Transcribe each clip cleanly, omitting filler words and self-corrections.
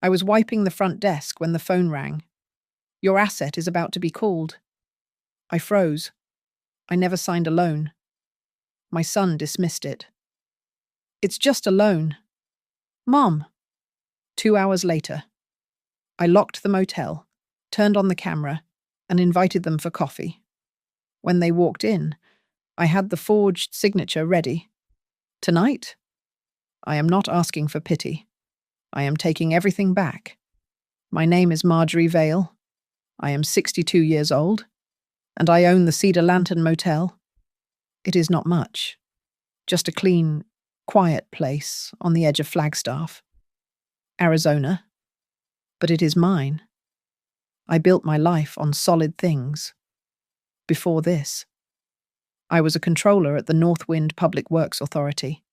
I was wiping the front desk when the phone rang. Your asset is about to be called. I froze. I never signed a loan. My son dismissed it. It's just a loan. Mom. 2 hours later. I locked the motel, turned on the camera, and invited them for coffee. When they walked in, I had the forged signature ready. Tonight? I am not asking for pity. I am taking everything back. My name is Marjorie Vale. I am 62 years old, and I own the Cedar Lantern Motel. It is not much. Just a clean, quiet place on the edge of Flagstaff, Arizona. But it is mine. I built my life on solid things. Before this, I was a controller at the Northwind Public Works Authority.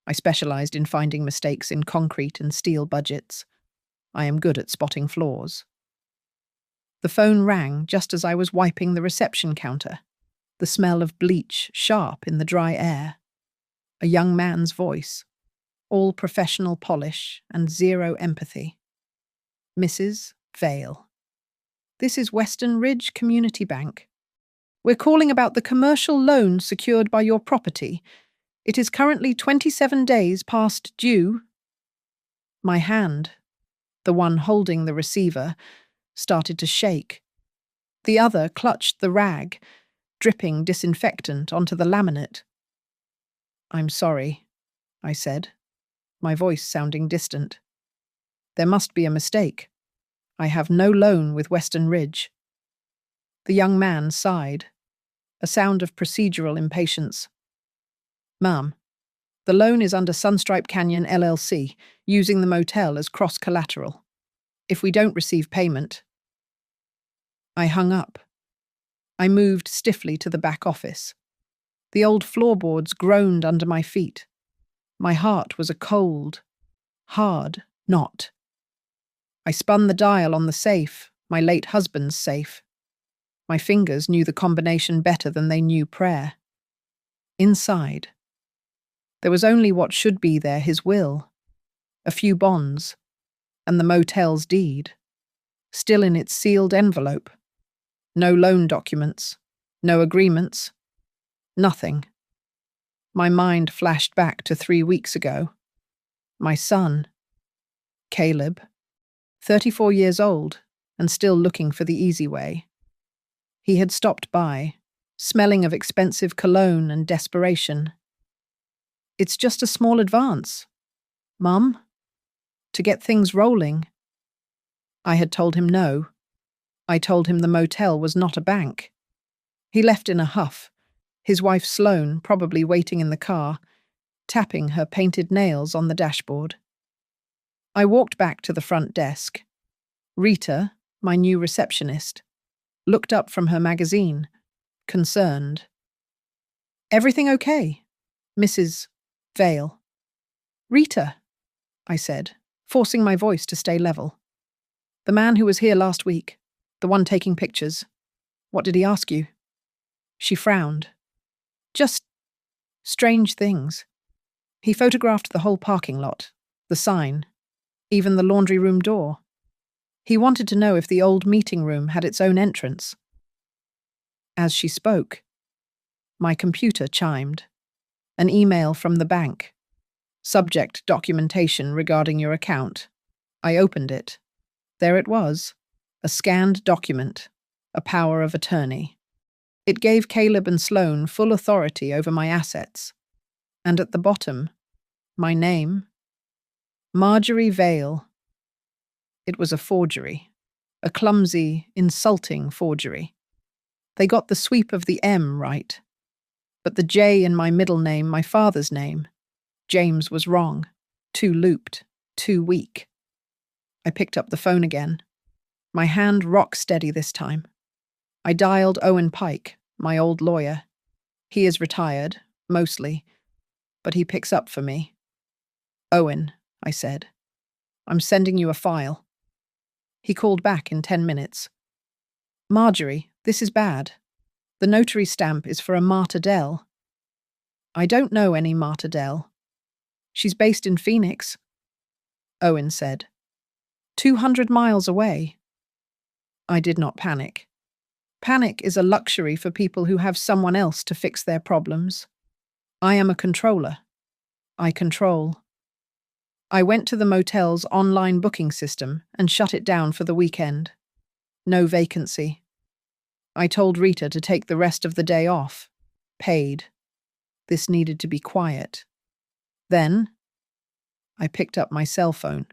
I specialized in finding mistakes in concrete and steel budgets. I am good at spotting flaws. The phone rang just as I was wiping the reception counter, the smell of bleach sharp in the dry air. A young man's voice, all professional polish and zero empathy. Mrs. Vale. This is Western Ridge Community Bank. We're calling about the commercial loan secured by your property. It is currently 27 days past due. My hand, the one holding the receiver, started to shake. The other clutched the rag, dripping disinfectant onto the laminate. I'm sorry, I said, my voice sounding distant. There must be a mistake. I have no loan with Western Ridge. The young man sighed, a sound of procedural impatience. Ma'am, the loan is under Sunstripe Canyon LLC, using the motel as cross-collateral. If we don't receive payment... I hung up. I moved stiffly to the back office. The old floorboards groaned under my feet. My heart was a cold, hard knot. I spun the dial on the safe, my late husband's safe. My fingers knew the combination better than they knew prayer. Inside, there was only what should be there, his will, a few bonds, and the motel's deed, still in its sealed envelope. No loan documents, no agreements, nothing. My mind flashed back to 3 weeks ago. My son, Caleb, 34 years old and still looking for the easy way. He had stopped by, smelling of expensive cologne and desperation. It's just a small advance, Mum, to get things rolling. I had told him no. I told him the motel was not a bank. He left in a huff, his wife Sloane probably waiting in the car, tapping her painted nails on the dashboard. I walked back to the front desk. Rita, my new receptionist, looked up from her magazine, concerned. Everything okay, Mrs. Vale? Rita, I said, forcing my voice to stay level. The man who was here last week, the one taking pictures. What did he ask you? She frowned. Just strange things. He photographed the whole parking lot, the sign, even the laundry room door. He wanted to know if the old meeting room had its own entrance. As she spoke, my computer chimed. An email from the bank. Subject documentation regarding your account. I opened it. There it was, a scanned document, a power of attorney. It gave Caleb and Sloane full authority over my assets. And at the bottom, my name, Marjorie Vale. It was a forgery, a clumsy, insulting forgery. They got the sweep of the M right, but the J in my middle name, my father's name, James, was wrong, too looped, too weak. I picked up the phone again, my hand rock steady this time. I dialed Owen Pike, my old lawyer. He is retired, mostly, but he picks up for me. Owen, I said, I'm sending you a file. He called back in 10 minutes. Marjorie, this is bad. The notary stamp is for a Marta Dell. I don't know any Marta Dell. She's based in Phoenix, Owen said. 200 miles away. I did not panic. Panic is a luxury for people who have someone else to fix their problems. I am a controller. I control. I went to the motel's online booking system and shut it down for the weekend. No vacancy. I told Rita to take the rest of the day off. Paid. This needed to be quiet. Then, I picked up my cell phone.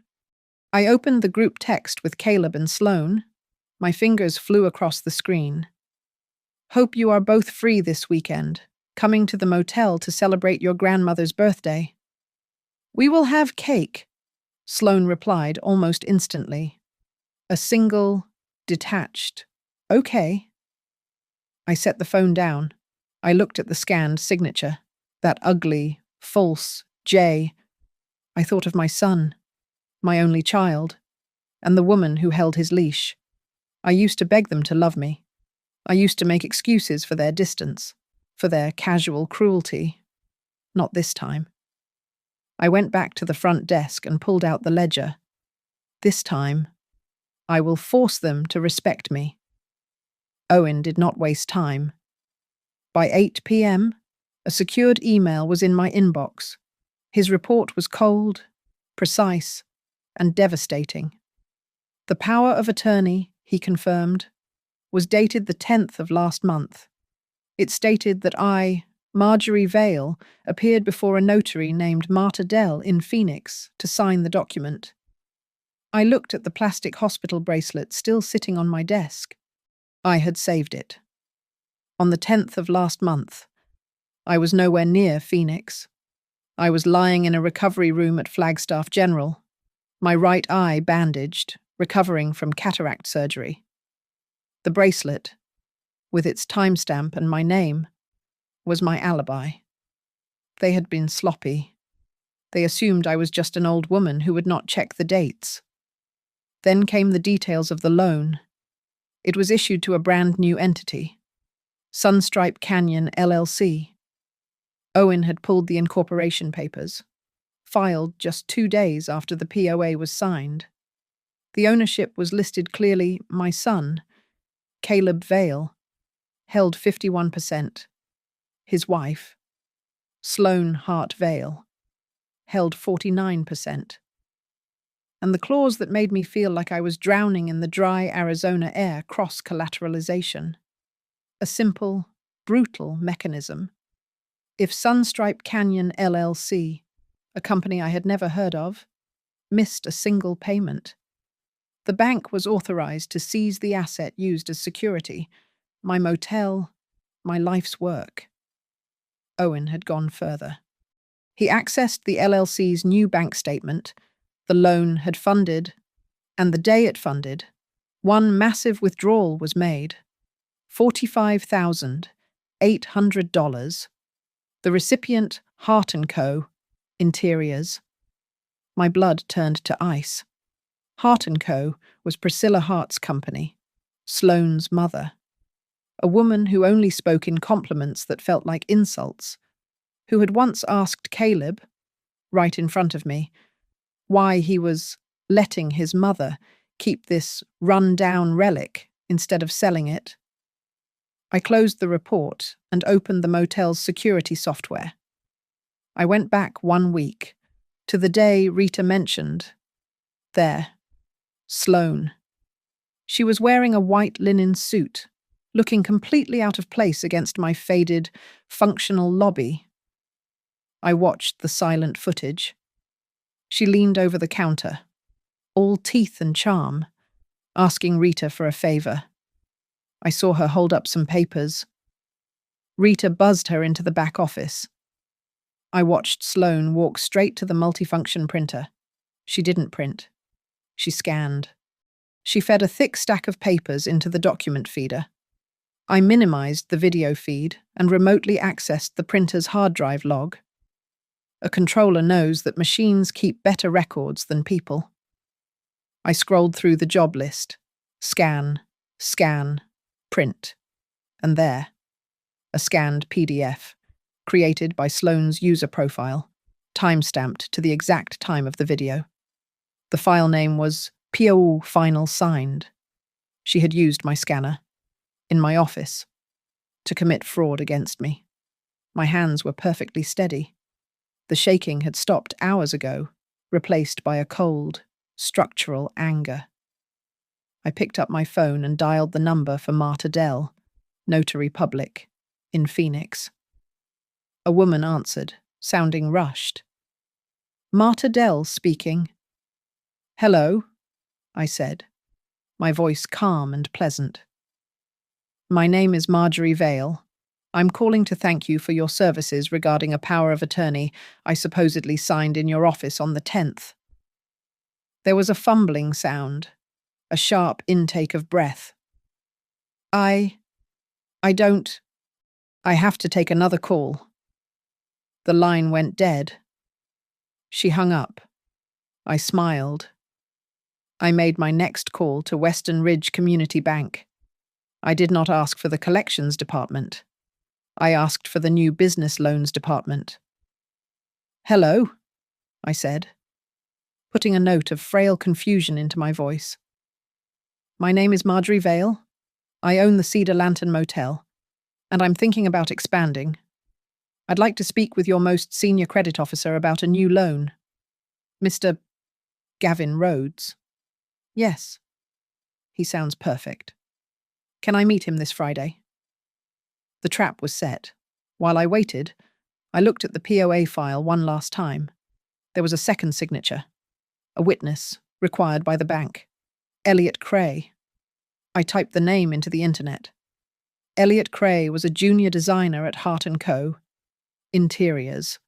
I opened the group text with Caleb and Sloane. My fingers flew across the screen. Hope you are both free this weekend, coming to the motel to celebrate your grandmother's birthday. We will have cake, Sloane replied almost instantly. A single, detached, okay. I set the phone down. I looked at the scanned signature, that ugly, false J. I thought of my son, my only child, and the woman who held his leash. I used to beg them to love me. I used to make excuses for their distance, for their casual cruelty. Not this time. I went back to the front desk and pulled out the ledger. This time, I will force them to respect me. Owen did not waste time. By 8 p.m., a secured email was in my inbox. His report was cold, precise, and devastating. The power of attorney, he confirmed, was dated the 10th of last month. It stated that I, Marjorie Vale, appeared before a notary named Marta Dell in Phoenix to sign the document. I looked at the plastic hospital bracelet still sitting on my desk. I had saved it. On the 10th of last month, I was nowhere near Phoenix. I was lying in a recovery room at Flagstaff General, my right eye bandaged, recovering from cataract surgery. The bracelet, with its timestamp and my name, was my alibi. They had been sloppy. They assumed I was just an old woman who would not check the dates. Then came the details of the loan. It was issued to a brand new entity, Sunstripe Canyon LLC. Owen had pulled the incorporation papers, filed just 2 days after the POA was signed. The ownership was listed clearly my son, Caleb Vale, held 51%. His wife, Sloane Hart Vale, held 49%. And the clause that made me feel like I was drowning in the dry Arizona air, cross-collateralization. A simple, brutal mechanism. If Sunstripe Canyon LLC, a company I had never heard of, missed a single payment, the bank was authorized to seize the asset used as security, my motel, my life's work. Owen had gone further. He accessed the LLC's new bank statement. The loan had funded, and the day it funded, one massive withdrawal was made. $45,800. The recipient, Hart & Co., Interiors. My blood turned to ice. Hart & Co. was Priscilla Hart's company, Sloane's mother. A woman who only spoke in compliments that felt like insults, who had once asked Caleb, right in front of me, why he was letting his mother keep this run-down relic instead of selling it. I closed the report and opened the motel's security software. I went back 1 week, to the day Rita mentioned. There, Sloane. She was wearing a white linen suit, looking completely out of place against my faded, functional lobby. I watched the silent footage. She leaned over the counter, all teeth and charm, asking Rita for a favor. I saw her hold up some papers. Rita buzzed her into the back office. I watched Sloane walk straight to the multifunction printer. She didn't print. She scanned. She fed a thick stack of papers into the document feeder. I minimized the video feed and remotely accessed the printer's hard drive log. A controller knows that machines keep better records than people. I scrolled through the job list. Scan, scan, print. And there, a scanned PDF, created by Sloane's user profile, time-stamped to the exact time of the video. The file name was PO final signed. She had used my scanner, in my office, to commit fraud against me. My hands were perfectly steady. The shaking had stopped hours ago, replaced by a cold, structural anger. I picked up my phone and dialed the number for Marta Dell, Notary Public, in Phoenix. A woman answered, sounding rushed. Marta Dell speaking. Hello, I said, my voice calm and pleasant. My name is Marjorie Vale. I'm calling to thank you for your services regarding a power of attorney I supposedly signed in your office on the 10th. There was a fumbling sound, a sharp intake of breath. I don't. I have to take another call. The line went dead. She hung up. I smiled. I made my next call to Western Ridge Community Bank. I did not ask for the collections department. I asked for the new business loans department. Hello, I said, putting a note of frail confusion into my voice. My name is Marjorie Vale. I own the Cedar Lantern Motel, and I'm thinking about expanding. I'd like to speak with your most senior credit officer about a new loan. Mr. Gavin Rhodes. Yes. He sounds perfect. Can I meet him this Friday? The trap was set. While I waited, I looked at the POA file one last time. There was a second signature. A witness, required by the bank. Elliot Cray. I typed the name into the internet. Elliot Cray was a junior designer at Hart & Co. Interiors.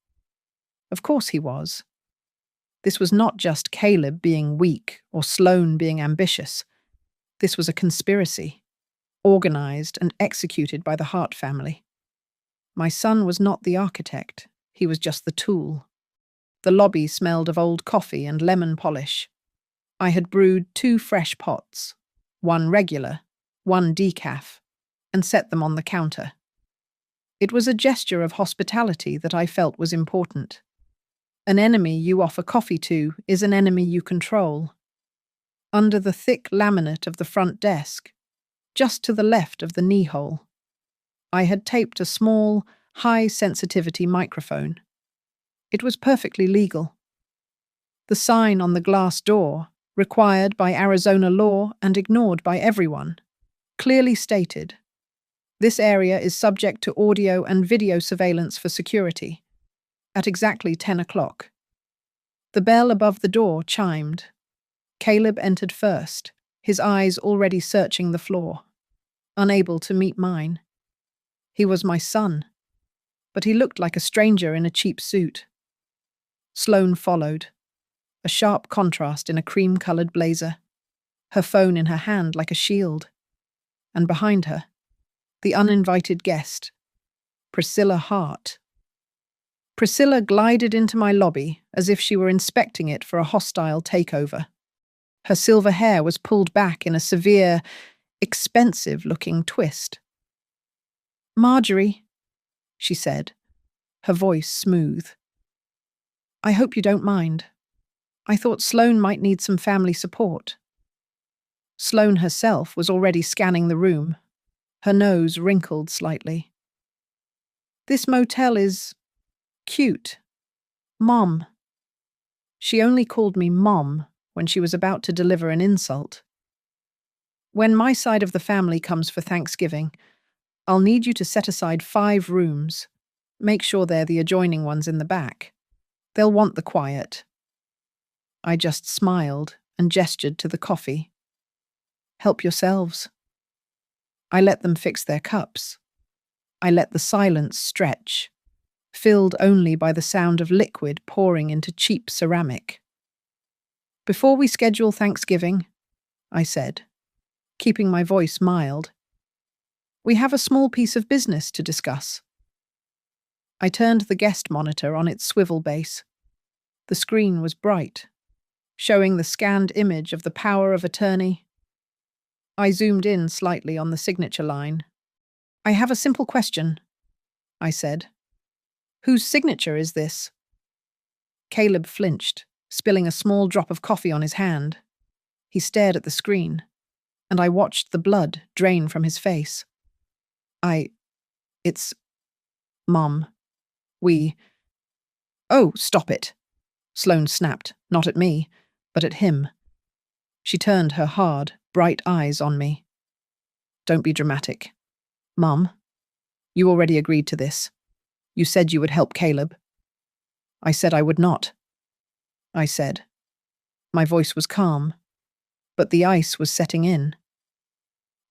Of course he was. This was not just Caleb being weak or Sloane being ambitious. This was a conspiracy, organized and executed by the Hart family. My son was not the architect, he was just the tool. The lobby smelled of old coffee and lemon polish. I had brewed 2 fresh pots, 1 regular, 1 decaf, and set them on the counter. It was a gesture of hospitality that I felt was important. An enemy you offer coffee to is an enemy you control. Under the thick laminate of the front desk, just to the left of the knee hole, I had taped a small, high-sensitivity microphone. It was perfectly legal. The sign on the glass door, required by Arizona law and ignored by everyone, clearly stated, "This area is subject to audio and video surveillance for security." At exactly 10 o'clock. The bell above the door chimed. Caleb entered first, his eyes already searching the floor, unable to meet mine. He was my son, but he looked like a stranger in a cheap suit. Sloane followed, a sharp contrast in a cream-colored blazer, her phone in her hand like a shield. And behind her, the uninvited guest, Priscilla Hart. Priscilla glided into my lobby as if she were inspecting it for a hostile takeover. Her silver hair was pulled back in a severe, expensive-looking twist. "Marjorie," she said, her voice smooth. "I hope you don't mind. I thought Sloane might need some family support." Sloane herself was already scanning the room, her nose wrinkled slightly. "This motel is cute. Mom." She only called me Mom when she was about to deliver an insult. "When my side of the family comes for Thanksgiving, I'll need you to set aside 5 rooms. Make sure they're the adjoining ones in the back. They'll want the quiet." I just smiled and gestured to the coffee. "Help yourselves." I let them fix their cups. I let the silence stretch, filled only by the sound of liquid pouring into cheap ceramic. "Before we schedule Thanksgiving," I said, keeping my voice mild, "we have a small piece of business to discuss." I turned the guest monitor on its swivel base. The screen was bright, showing the scanned image of the power of attorney. I zoomed in slightly on the signature line. "I have a simple question," I said. "Whose signature is this?" Caleb flinched, spilling a small drop of coffee on his hand. He stared at the screen, and I watched the blood drain from his face. It's Mom. We. Oh, stop it. Sloane snapped, not at me, but at him. She turned her hard, bright eyes on me. Don't be dramatic. Mum, you already agreed to this. You said you would help Caleb. I said I would not. I said. My voice was calm, but the ice was setting in.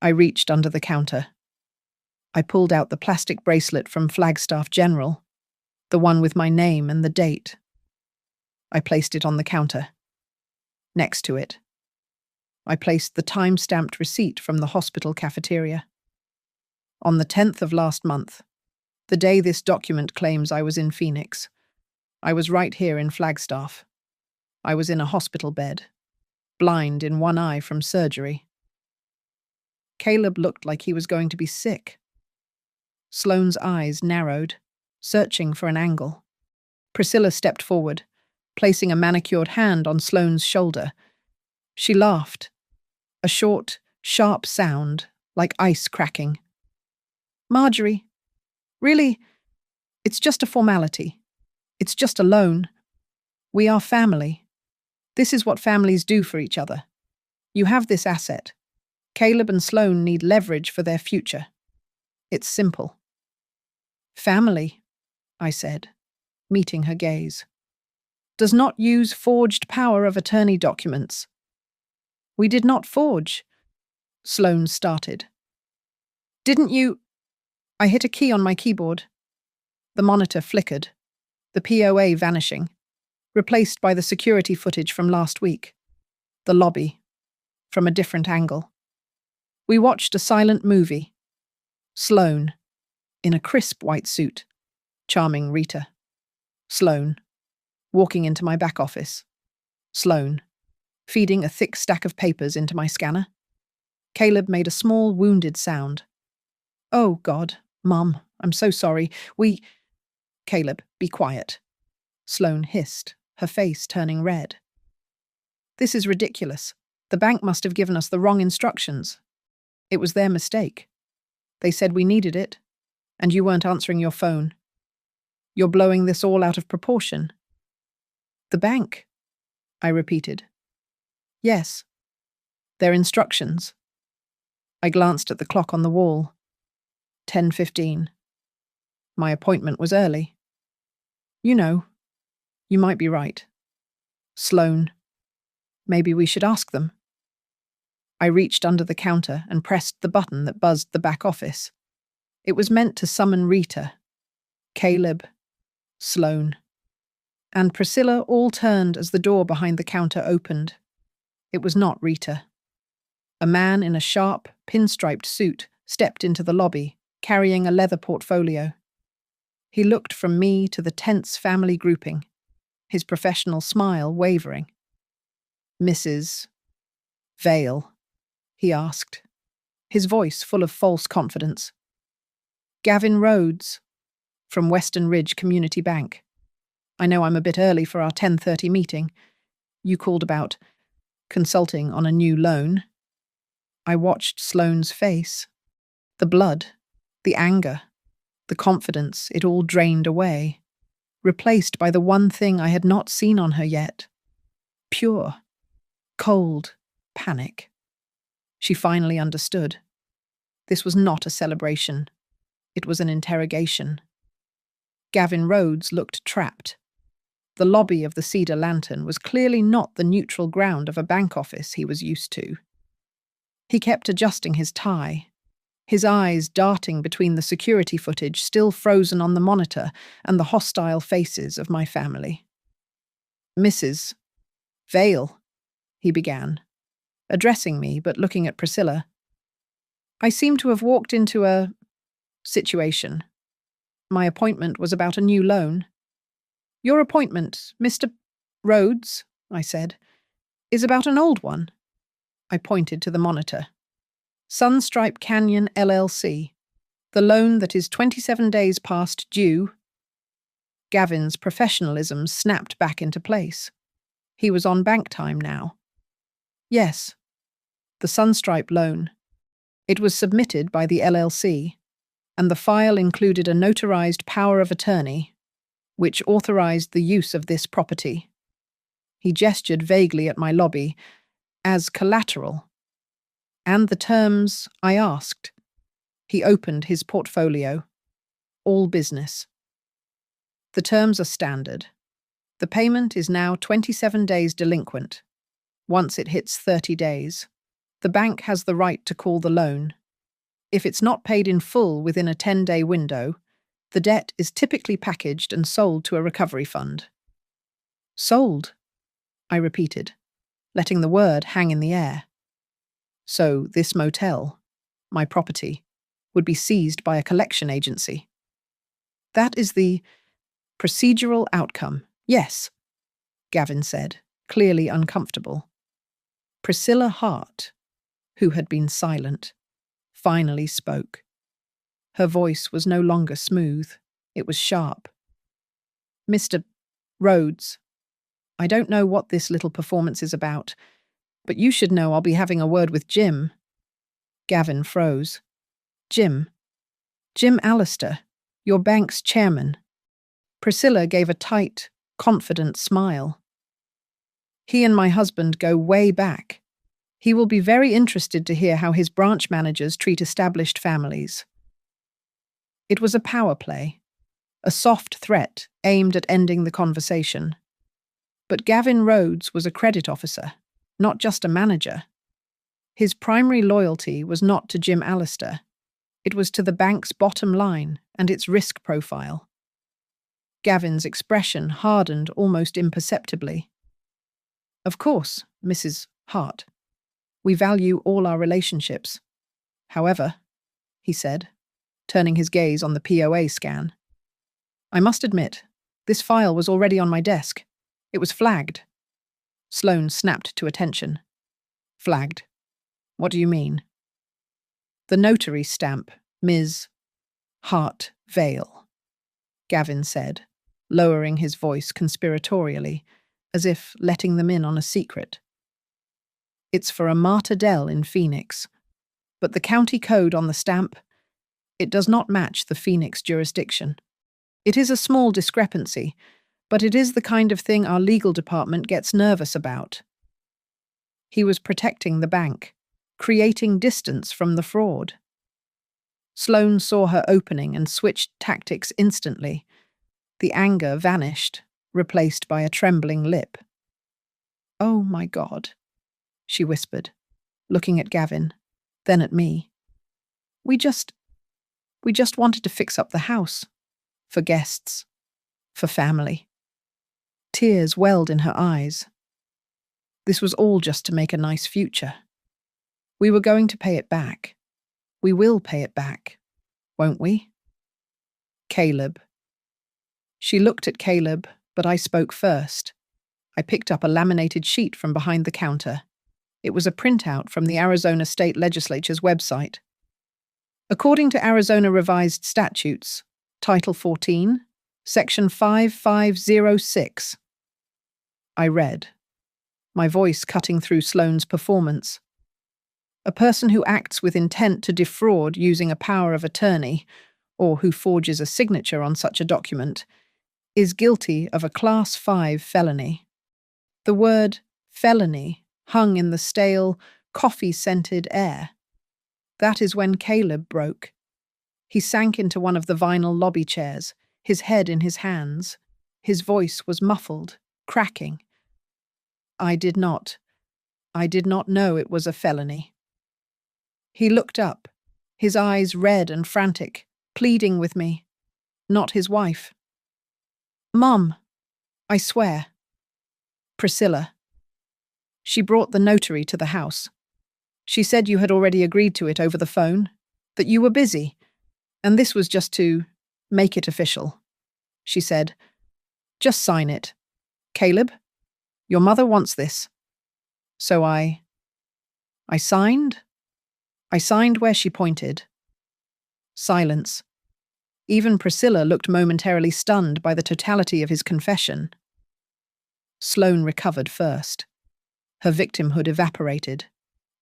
I reached under the counter. I pulled out the plastic bracelet from Flagstaff General, the one with my name and the date. I placed it on the counter. Next to it, I placed the time-stamped receipt from the hospital cafeteria. On the 10th of last month, the day this document claims I was in Phoenix, I was right here in Flagstaff. I was in a hospital bed, blind in one eye from surgery. Caleb looked like he was going to be sick. Sloane's eyes narrowed, searching for an angle. Priscilla stepped forward, placing a manicured hand on Sloane's shoulder. She laughed, a short, sharp sound, like ice cracking. Marjorie, really, it's just a formality. It's just a loan. We are family. This is what families do for each other. You have this asset. Caleb and Sloane need leverage for their future. It's simple. Family, I said, meeting her gaze, does not use forged power of attorney documents. We did not forge. Sloane started. Didn't you? I hit a key on my keyboard. The monitor flickered, the POA vanishing, replaced by the security footage from last week. The lobby, from a different angle. We watched a silent movie. Sloane, in a crisp white suit, charming Rita. Sloane, walking into my back office. Sloane, feeding a thick stack of papers into my scanner. Caleb made a small, wounded sound. Oh, God, Mum, I'm so sorry. Caleb, be quiet. Sloane hissed, her face turning red. This is ridiculous. The bank must have given us the wrong instructions. It was their mistake. They said we needed it, and you weren't answering your phone. You're blowing this all out of proportion. The bank, I repeated. Yes. Their instructions. I glanced at the clock on the wall. 10:15. My appointment was early. You know, you might be right. Sloane, maybe we should ask them. I reached under the counter and pressed the button that buzzed the back office. It was meant to summon Rita, Caleb, Sloane, and Priscilla all turned as the door behind the counter opened. It was not Rita. A man in a sharp, pinstriped suit stepped into the lobby, carrying a leather portfolio. He looked from me to the tense family grouping, his professional smile wavering. Mrs. Vale, he asked, his voice full of false confidence. Gavin Rhodes, from Western Ridge Community Bank. I know I'm a bit early for our 10:30 meeting. You called about consulting on a new loan. I watched Sloane's face. The blood, the anger, the confidence, it all drained away, replaced by the one thing I had not seen on her yet. Pure, cold panic. She finally understood. This was not a celebration. It was an interrogation. Gavin Rhodes looked trapped. The lobby of the Cedar Lantern was clearly not the neutral ground of a bank office he was used to. He kept adjusting his tie, his eyes darting between the security footage still frozen on the monitor and the hostile faces of my family. Mrs. Vale, he began, addressing me but looking at Priscilla. I seem to have walked into a situation. My appointment was about a new loan. Your appointment, Mr. Rhodes, I said, is about an old one. I pointed to the monitor. Sunstripe Canyon LLC, the loan that is 27 days past due. Gavin's professionalism snapped back into place. He was on bank time now. Yes, the Sunstripe loan. It was submitted by the LLC, and the file included a notarized power of attorney, which authorized the use of this property. He gestured vaguely at my lobby, as collateral. And the terms, I asked. He opened his portfolio. All business. The terms are standard. The payment is now 27 days delinquent. Once it hits 30 days, the bank has the right to call the loan. If it's not paid in full within a 10-day window, the debt is typically packaged and sold to a recovery fund. Sold, I repeated, letting the word hang in the air. So this motel, my property, would be seized by a collection agency. That is the procedural outcome, yes, Gavin said, clearly uncomfortable. Priscilla Hart, who had been silent, finally spoke. Her voice was no longer smooth, it was sharp. Mr. Rhodes, I don't know what this little performance is about, but you should know I'll be having a word with Jim. Gavin froze. Jim Allister, your bank's chairman. Priscilla gave a tight, confident smile. He and my husband go way back. He will be very interested to hear how his branch managers treat established families. It was a power play, a soft threat aimed at ending the conversation. But Gavin Rhodes was a credit officer, not just a manager. His primary loyalty was not to Jim Allister. It was to the bank's bottom line and its risk profile. Gavin's expression hardened almost imperceptibly. Of course, Mrs. Hart. We value all our relationships. However, he said, turning his gaze on the POA scan, I must admit, this file was already on my desk. It was flagged. Sloane snapped to attention. Flagged? What do you mean? The notary stamp, Ms. Hart Vale, Gavin said, lowering his voice conspiratorially, as if letting them in on a secret. It's for a Martindale in Phoenix, but the county code on the stamp, it does not match the Phoenix jurisdiction. It is a small discrepancy, but it is the kind of thing our legal department gets nervous about. He was protecting the bank, creating distance from the fraud. Sloane saw her opening and switched tactics instantly. The anger vanished, replaced by a trembling lip. Oh my God, she whispered, looking at Gavin, then at me. We just wanted to fix up the house. For guests. For family. Tears welled in her eyes. This was all just to make a nice future. We were going to pay it back. We will pay it back, won't we? Caleb. She looked at Caleb, but I spoke first. I picked up a laminated sheet from behind the counter. It was a printout from the Arizona State Legislature's website. According to Arizona Revised Statutes, Title 14, Section 5506. I read, my voice cutting through Sloane's performance. A person who acts with intent to defraud using a power of attorney, or who forges a signature on such a document, is guilty of a Class 5 felony. The word felony hung in the stale, coffee-scented air. That is when Caleb broke. He sank into one of the vinyl lobby chairs, his head in his hands. His voice was muffled, cracking. I did not know it was a felony. He looked up, his eyes red and frantic, pleading with me. Not his wife. Mum, I swear. Priscilla. She brought the notary to the house. She said you had already agreed to it over the phone, that you were busy, and this was just to make it official. She said, just sign it. Caleb, your mother wants this. So I signed? I signed where she pointed. Silence. Even Priscilla looked momentarily stunned by the totality of his confession. Sloane recovered first. Her victimhood evaporated,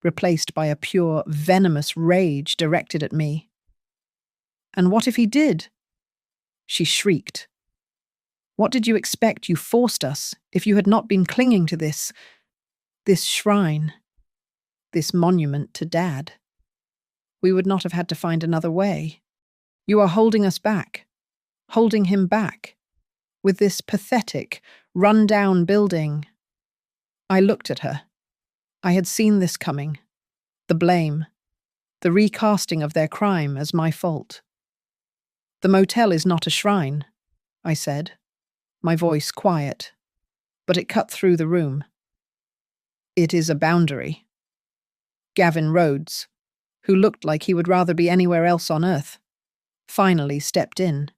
replaced by a pure, venomous rage directed at me. And what if he did? She shrieked. What did you expect? You forced us. If you had not been clinging to this shrine, this monument to Dad, we would not have had to find another way. You are holding us back, holding him back, with this pathetic, run-down building. I looked at her. I had seen this coming. The blame, the recasting of their crime as my fault. The motel is not a shrine, I said, my voice quiet, but it cut through the room. It is a boundary. Gavin Rhodes, who looked like he would rather be anywhere else on earth, finally stepped in.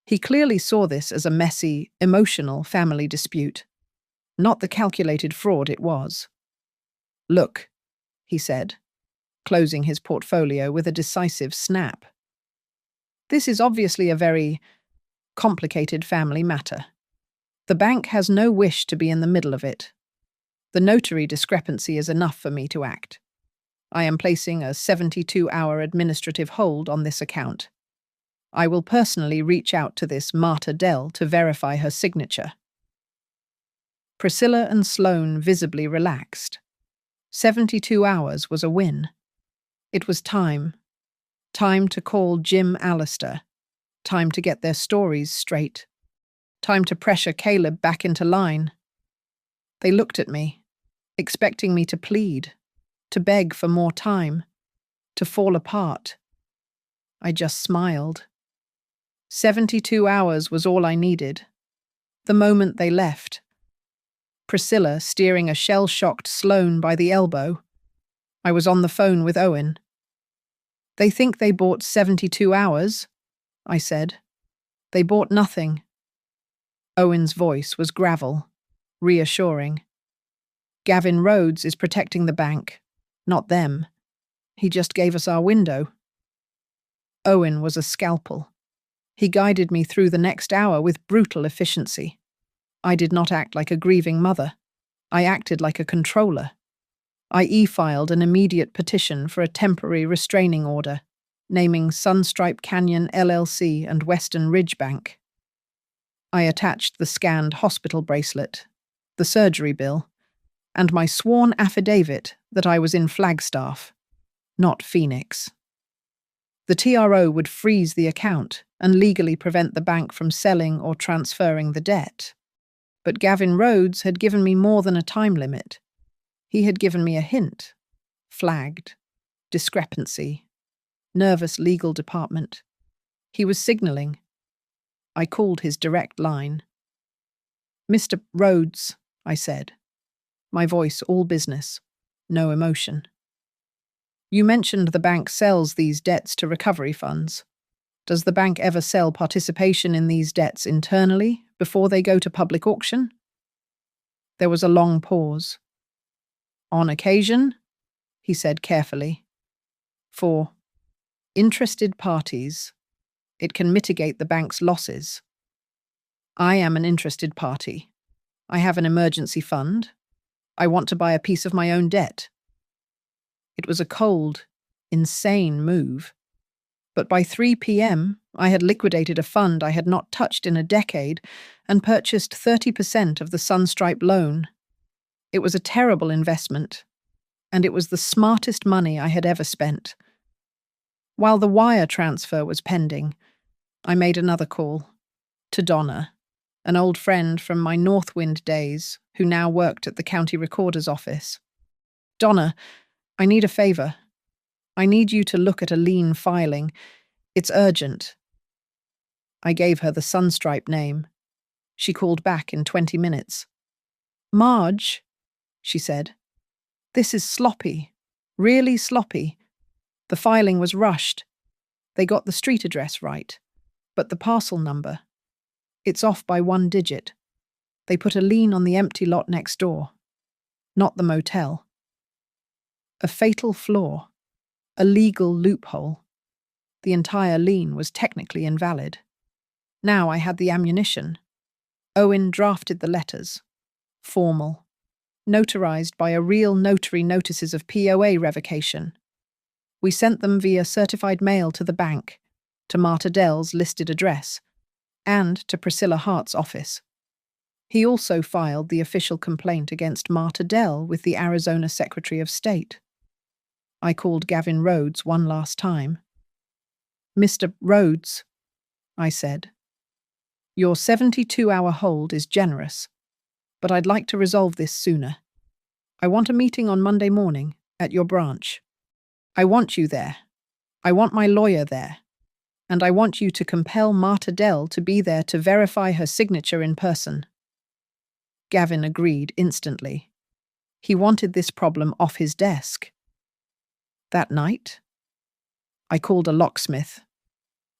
He clearly saw this as a messy, emotional family dispute, not the calculated fraud it was. Look, he said, closing his portfolio with a decisive snap. This is obviously a very complicated family matter. The bank has no wish to be in the middle of it. The notary discrepancy is enough for me to act. I am placing a 72-hour administrative hold on this account. I will personally reach out to this Marta Dell to verify her signature. Priscilla and Sloane visibly relaxed. 72 hours was a win. It was time. Time to call Jim Allister. Time to get their stories straight. Time to pressure Caleb back into line. They looked at me, expecting me to plead, to beg for more time, to fall apart. I just smiled. 72 hours was all I needed. The moment they left, Priscilla steering a shell-shocked Sloane by the elbow, I was on the phone with Owen. They think they bought 72 hours, I said. They bought nothing. Owen's voice was gravel, reassuring. Gavin Rhodes is protecting the bank, not them. He just gave us our window. Owen was a scalpel. He guided me through the next hour with brutal efficiency. I did not act like a grieving mother. I acted like a controller. I e-filed an immediate petition for a temporary restraining order, naming Sunstripe Canyon LLC and Western Ridge Bank. I attached the scanned hospital bracelet, the surgery bill, and my sworn affidavit that I was in Flagstaff, not Phoenix. The TRO would freeze the account and legally prevent the bank from selling or transferring the debt. But Gavin Rhodes had given me more than a time limit. He had given me a hint. Flagged. Discrepancy. Nervous legal department. He was signalling. I called his direct line. Mr. Rhodes, I said, my voice all business, no emotion. You mentioned the bank sells these debts to recovery funds. Does the bank ever sell participation in these debts internally before they go to public auction? There was a long pause. On occasion, he said carefully, for interested parties, it can mitigate the bank's losses. I am an interested party. I have an emergency fund. I want to buy a piece of my own debt. It was a cold, insane move. But by 3 p.m., I had liquidated a fund I had not touched in a decade and purchased 30% of the Sunstripe loan. It was a terrible investment, and it was the smartest money I had ever spent. While the wire transfer was pending, I made another call to Donna, an old friend from my Northwind days who now worked at the county recorder's office. Donna, I need a favor. I need you to look at a lien filing. It's urgent. I gave her the Sunstripe name. She called back in 20 minutes. Marge, she said, this is sloppy, really sloppy. The filing was rushed. They got the street address right, but the parcel number, it's off by 1 digit. They put a lien on the empty lot next door, not the motel. A fatal flaw, a legal loophole. The entire lien was technically invalid. Now I had the ammunition. Owen drafted the letters. Formal. notarized by a real notary notices of POA revocation. We sent them via certified mail to the bank, to Marta Dell's listed address, and to Priscilla Hart's office. He also filed the official complaint against Marta Dell with the Arizona Secretary of State. I called Gavin Rhodes one last time. "Mr. Rhodes," I said, "your 72-hour hold is generous, but I'd like to resolve this sooner. I want a meeting on Monday morning at your branch. I want you there. I want my lawyer there. And I want you to compel Marta Dell to be there to verify her signature in person." Gavin agreed instantly. He wanted this problem off his desk. That night, I called a locksmith.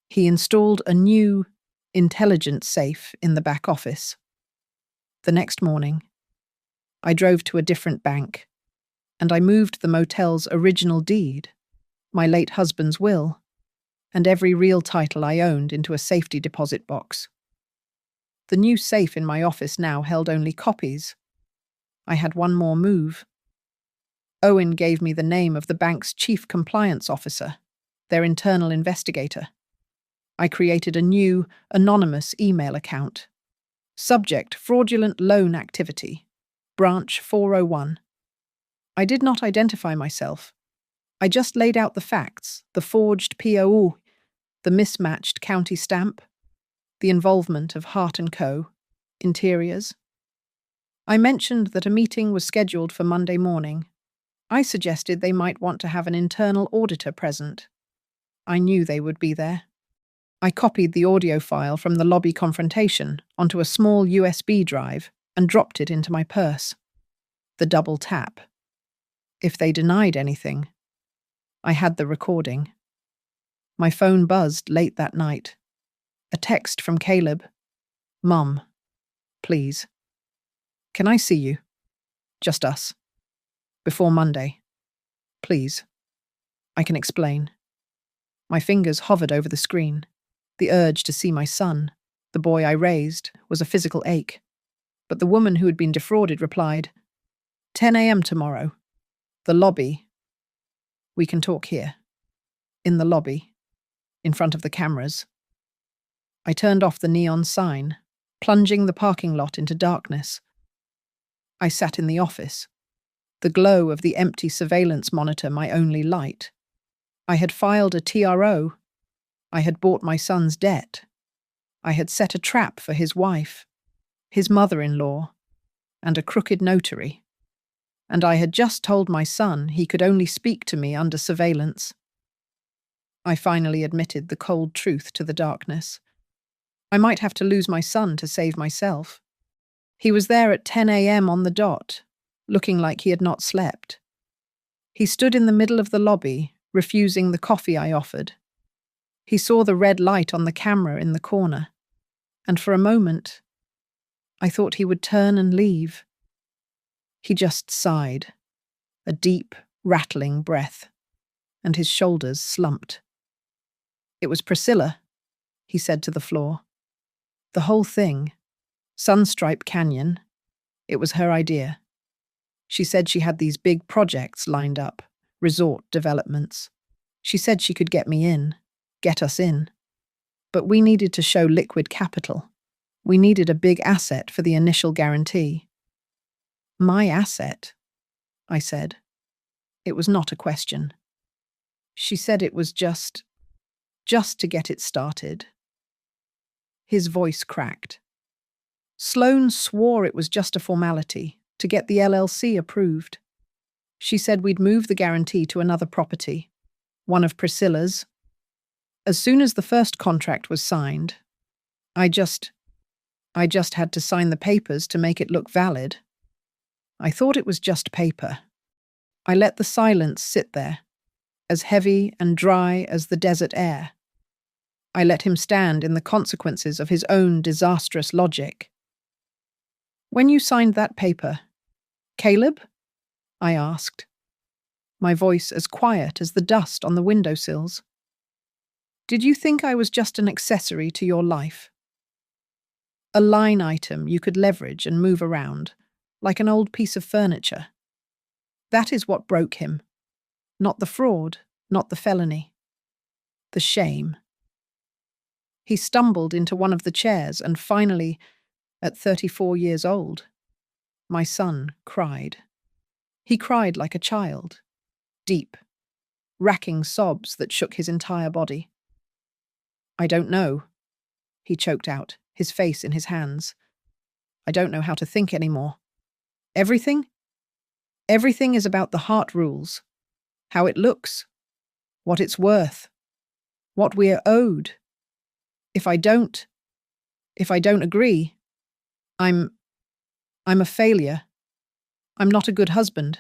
He installed a new, intelligent safe in the back office. The next morning, I drove to a different bank, and I moved the motel's original deed, my late husband's will, and every real title I owned into a safety deposit box. The new safe in my office now held only copies. I had one more move. Owen gave me the name of the bank's chief compliance officer, their internal investigator. I created a new, anonymous email account. Subject: fraudulent loan activity. Branch 401. I did not identify myself. I just laid out the facts, the forged POU, the mismatched county stamp, the involvement of Hart & Co., Interiors. I mentioned that a meeting was scheduled for Monday morning. I suggested they might want to have an internal auditor present. I knew they would be there. I copied the audio file from the lobby confrontation onto a small USB drive and dropped it into my purse. The double tap. If they denied anything, I had the recording. My phone buzzed late that night. A text from Caleb. "Mum, please. Can I see you? Just us. Before Monday. Please. I can explain." My fingers hovered over the screen. The urge to see my son, the boy I raised, was a physical ache. But the woman who had been defrauded replied, "10 a.m. tomorrow. The lobby. We can talk here." In the lobby. In front of the cameras. I turned off the neon sign, plunging the parking lot into darkness. I sat in the office, the glow of the empty surveillance monitor my only light. I had filed a TRO. I had bought my son's debt. I had set a trap for his wife, his mother-in-law, and a crooked notary. And I had just told my son he could only speak to me under surveillance. I finally admitted the cold truth to the darkness. I might have to lose my son to save myself. He was there at 10 a.m. on the dot, looking like he had not slept. He stood in the middle of the lobby, refusing the coffee I offered. He saw the red light on the camera in the corner, and for a moment, I thought he would turn and leave. He just sighed, a deep, rattling breath, and his shoulders slumped. "It was Priscilla," he said to the floor. "The whole thing, Sunstripe Canyon, it was her idea. She said she had these big projects lined up, resort developments. She said she could get us in. But we needed to show liquid capital. We needed a big asset for the initial guarantee." "My asset?" I said. It was not a question. She said it was just to get it started. His voice cracked. Sloane swore it was just a formality, to get the LLC approved. She said we'd move the guarantee to another property, one of Priscilla's. As soon as the first contract was signed, I just had to sign the papers to make it look valid. I thought it was just paper. I let the silence sit there, as heavy and dry as the desert air. I let him stand in the consequences of his own disastrous logic. "When you signed that paper, Caleb?" I asked, my voice as quiet as the dust on the windowsills. "Did you think I was just an accessory to your life? A line item you could leverage and move around, like an old piece of furniture. That is what broke him. Not the fraud, not the felony. The shame. He stumbled into one of the chairs and finally, at 34 years old, my son cried. He cried like a child, deep, racking sobs that shook his entire body. I don't know, he choked out, his face in his hands. I don't know how to think anymore. Everything? Everything is about the heart rules, how it looks, what it's worth, what we're owed. If I don't agree, I'm a failure. I'm not a good husband.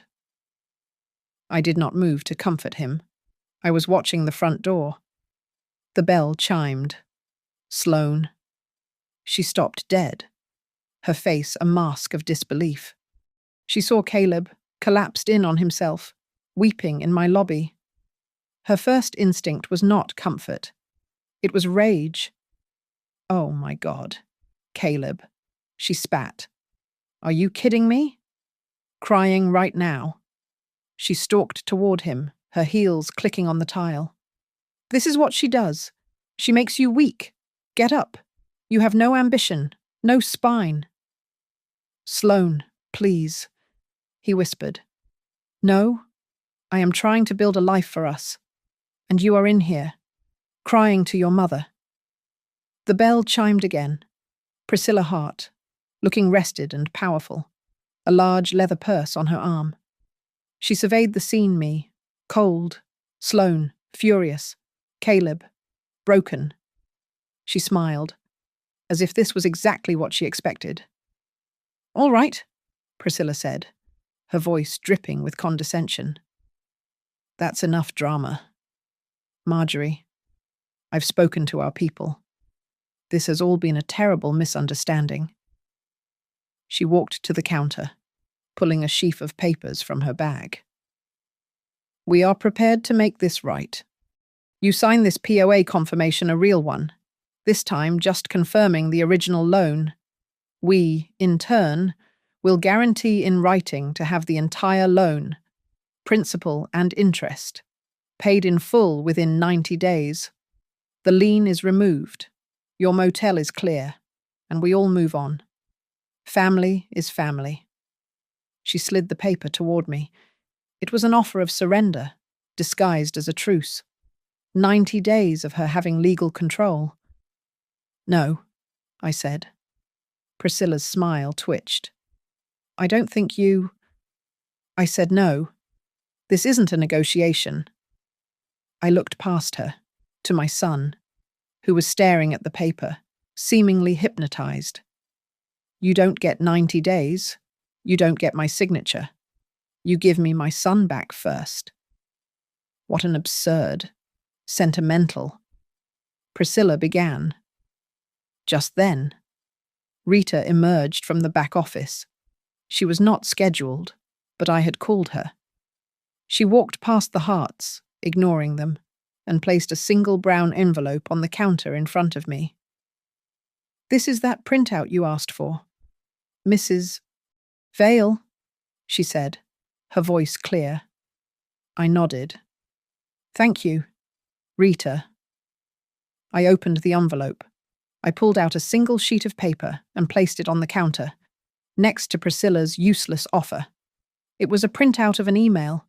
I did not move to comfort him. I was watching the front door. The bell chimed. Sloane. She stopped dead, her face a mask of disbelief. She saw Caleb, collapsed in on himself, weeping in my lobby. Her first instinct was not comfort. It was rage. Oh my God. Caleb. She spat. Are you kidding me? Crying right now. She stalked toward him, her heels clicking on the tile. This is what she does. She makes you weak. Get up. You have no ambition, no spine. Sloane, please, he whispered. No, I am trying to build a life for us. And you are in here, crying to your mother. The bell chimed again. Priscilla Hart, looking rested and powerful, a large leather purse on her arm. She surveyed the scene me, cold, Sloane, furious, Caleb, broken. She smiled, as if this was exactly what she expected. All right, Priscilla said, her voice dripping with condescension. That's enough drama. Marjorie, I've spoken to our people. This has all been a terrible misunderstanding. She walked to the counter, pulling a sheaf of papers from her bag. We are prepared to make this right. You sign this POA confirmation, a real one, this time just confirming the original loan. We, in turn, will guarantee in writing to have the entire loan, principal and interest, paid in full within 90 days. The lien is removed, your motel is clear, and we all move on. Family is family. She slid the paper toward me. It was an offer of surrender, disguised as a truce. 90 days of her having legal control. No, I said. Priscilla's smile twitched. I don't think you... I said no. This isn't a negotiation. I looked past her, to my son, who was staring at the paper, seemingly hypnotized. You don't get 90 days. You don't get my signature. You give me my son back first. What an absurd, sentimental. Priscilla began. Just then, Rita emerged from the back office. She was not scheduled, but I had called her. She walked past the Harts, ignoring them, and placed a single brown envelope on the counter in front of me. This is that printout you asked for. Mrs. Vale, she said, her voice clear. I nodded. Thank you, Rita. I opened the envelope. I pulled out a single sheet of paper and placed it on the counter, next to Priscilla's useless offer. It was a printout of an email,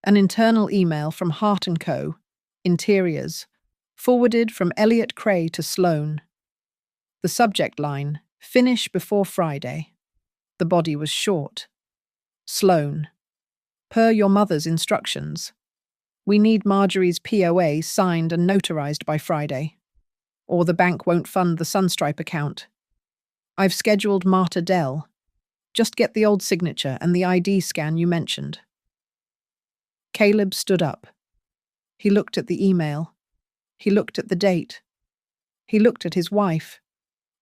an internal email from Hart & Co., Interiors, forwarded from Elliot Cray to Sloane. The subject line, finish before Friday. The body was short. Sloane. Per your mother's instructions. We need Marjorie's POA signed and notarized by Friday, or the bank won't fund the Sunstripe account. I've scheduled Marta Dell. Just get the old signature and the ID scan you mentioned. Caleb stood up. He looked at the email. He looked at the date. He looked at his wife,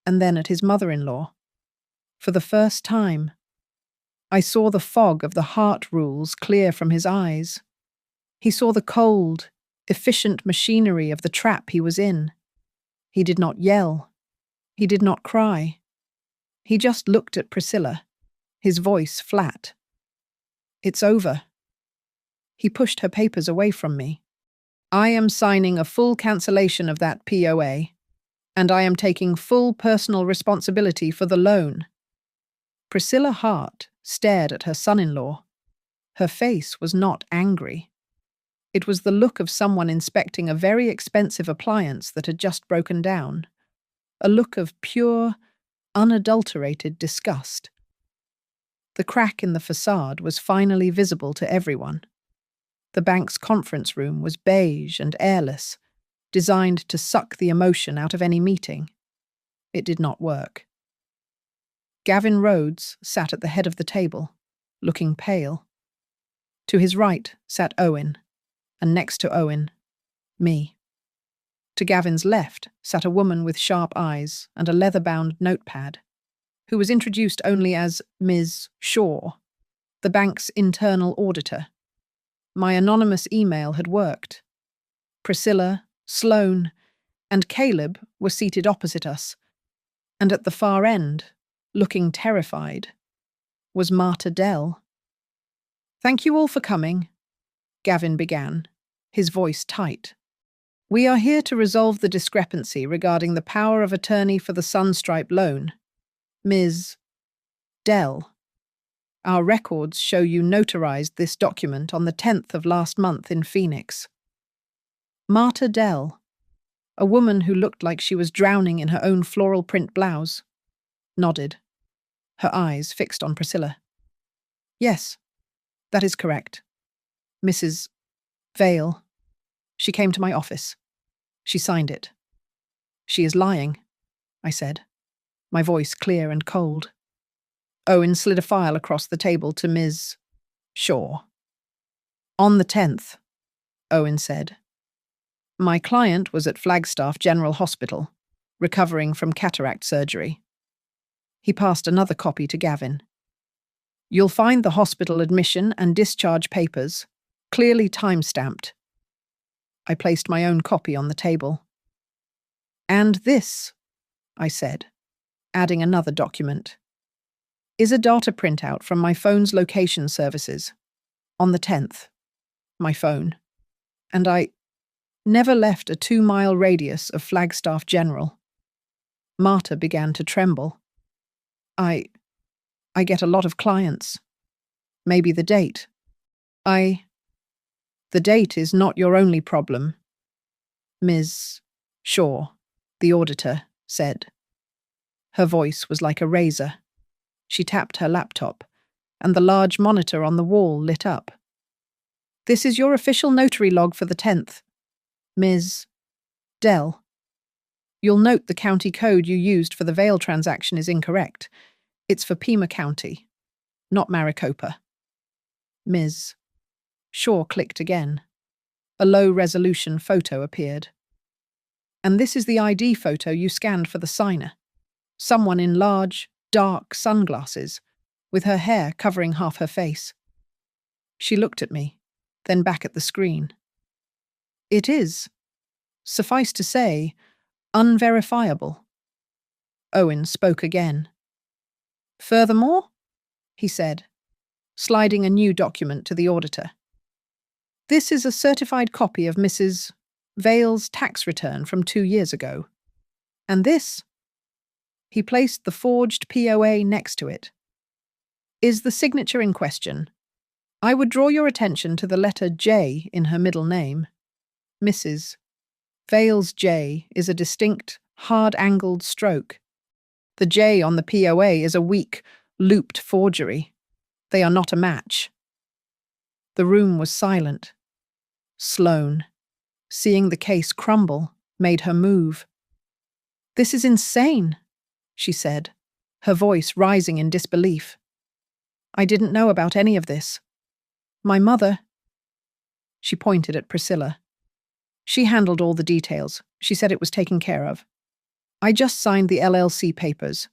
and then at his mother-in-law. For the first time, I saw the fog of the heart rules clear from his eyes. He saw the cold, efficient machinery of the trap he was in. He did not yell. He did not cry. He just looked at Priscilla, his voice flat. It's over. He pushed her papers away from me. I am signing a full cancellation of that POA, and I am taking full personal responsibility for the loan. Priscilla Hart stared at her son-in-law. Her face was not angry. It was the look of someone inspecting a very expensive appliance that had just broken down. A look of pure, unadulterated disgust. The crack in the facade was finally visible to everyone. The bank's conference room was beige and airless, designed to suck the emotion out of any meeting. It did not work. Gavin Rhodes sat at the head of the table, looking pale. To his right sat Owen, and next to Owen, me. To Gavin's left sat a woman with sharp eyes and a leather-bound notepad, who was introduced only as Ms. Shaw, the bank's internal auditor. My anonymous email had worked. Priscilla, Sloane, and Caleb were seated opposite us, and at the far end, looking terrified, was Marta Dell. "Thank you all for coming," Gavin began, his voice tight. "We are here to resolve the discrepancy regarding the power of attorney for the Sunstripe loan. Ms. Dell. Our records show you notarized this document on the 10th of last month in Phoenix." Marta Dell, a woman who looked like she was drowning in her own floral print blouse, nodded, her eyes fixed on Priscilla. "Yes, that is correct. Mrs. Vale. She came to my office. She signed it." "She is lying," I said, my voice clear and cold. Owen slid a file across the table to Ms. Shaw. "On the 10th, Owen said. "My client was at Flagstaff General Hospital, recovering from cataract surgery." He passed another copy to Gavin. "You'll find the hospital admission and discharge papers, clearly time-stamped." I placed my own copy on the table. "And this," I said, adding another document, "is a data printout from my phone's location services. On the 10th. My phone. And I never left a 2-mile radius of Flagstaff General." Marta began to tremble. I get a lot of clients. Maybe the date. The date is not your only problem," Ms. Shaw, the auditor, said. Her voice was like a razor. She tapped her laptop, and the large monitor on the wall lit up. "This is your official notary log for the 10th. Ms. Dell. You'll note the county code you used for the Vale transaction is incorrect. It's for Pima County, not Maricopa." Ms. Shaw clicked again. A low-resolution photo appeared. "And this is the ID photo you scanned for the signer. Someone in large, dark sunglasses, with her hair covering half her face." She looked at me, then back at the screen. "It is, suffice to say, unverifiable." Owen spoke again. "Furthermore," he said, sliding a new document to the auditor, "this is a certified copy of Mrs. Vale's tax return from 2 years ago. And this," he placed the forged POA next to it, "is the signature in question. I would draw your attention to the letter J in her middle name. Mrs. Vale's J is a distinct, hard-angled stroke. The J on the POA is a weak, looped forgery. They are not a match." The room was silent. Sloane, seeing the case crumble, made her move. "This is insane," she said, her voice rising in disbelief. "I didn't know about any of this. My mother—" She pointed at Priscilla. "She handled all the details. She said it was taken care of. I just signed the LLC papers."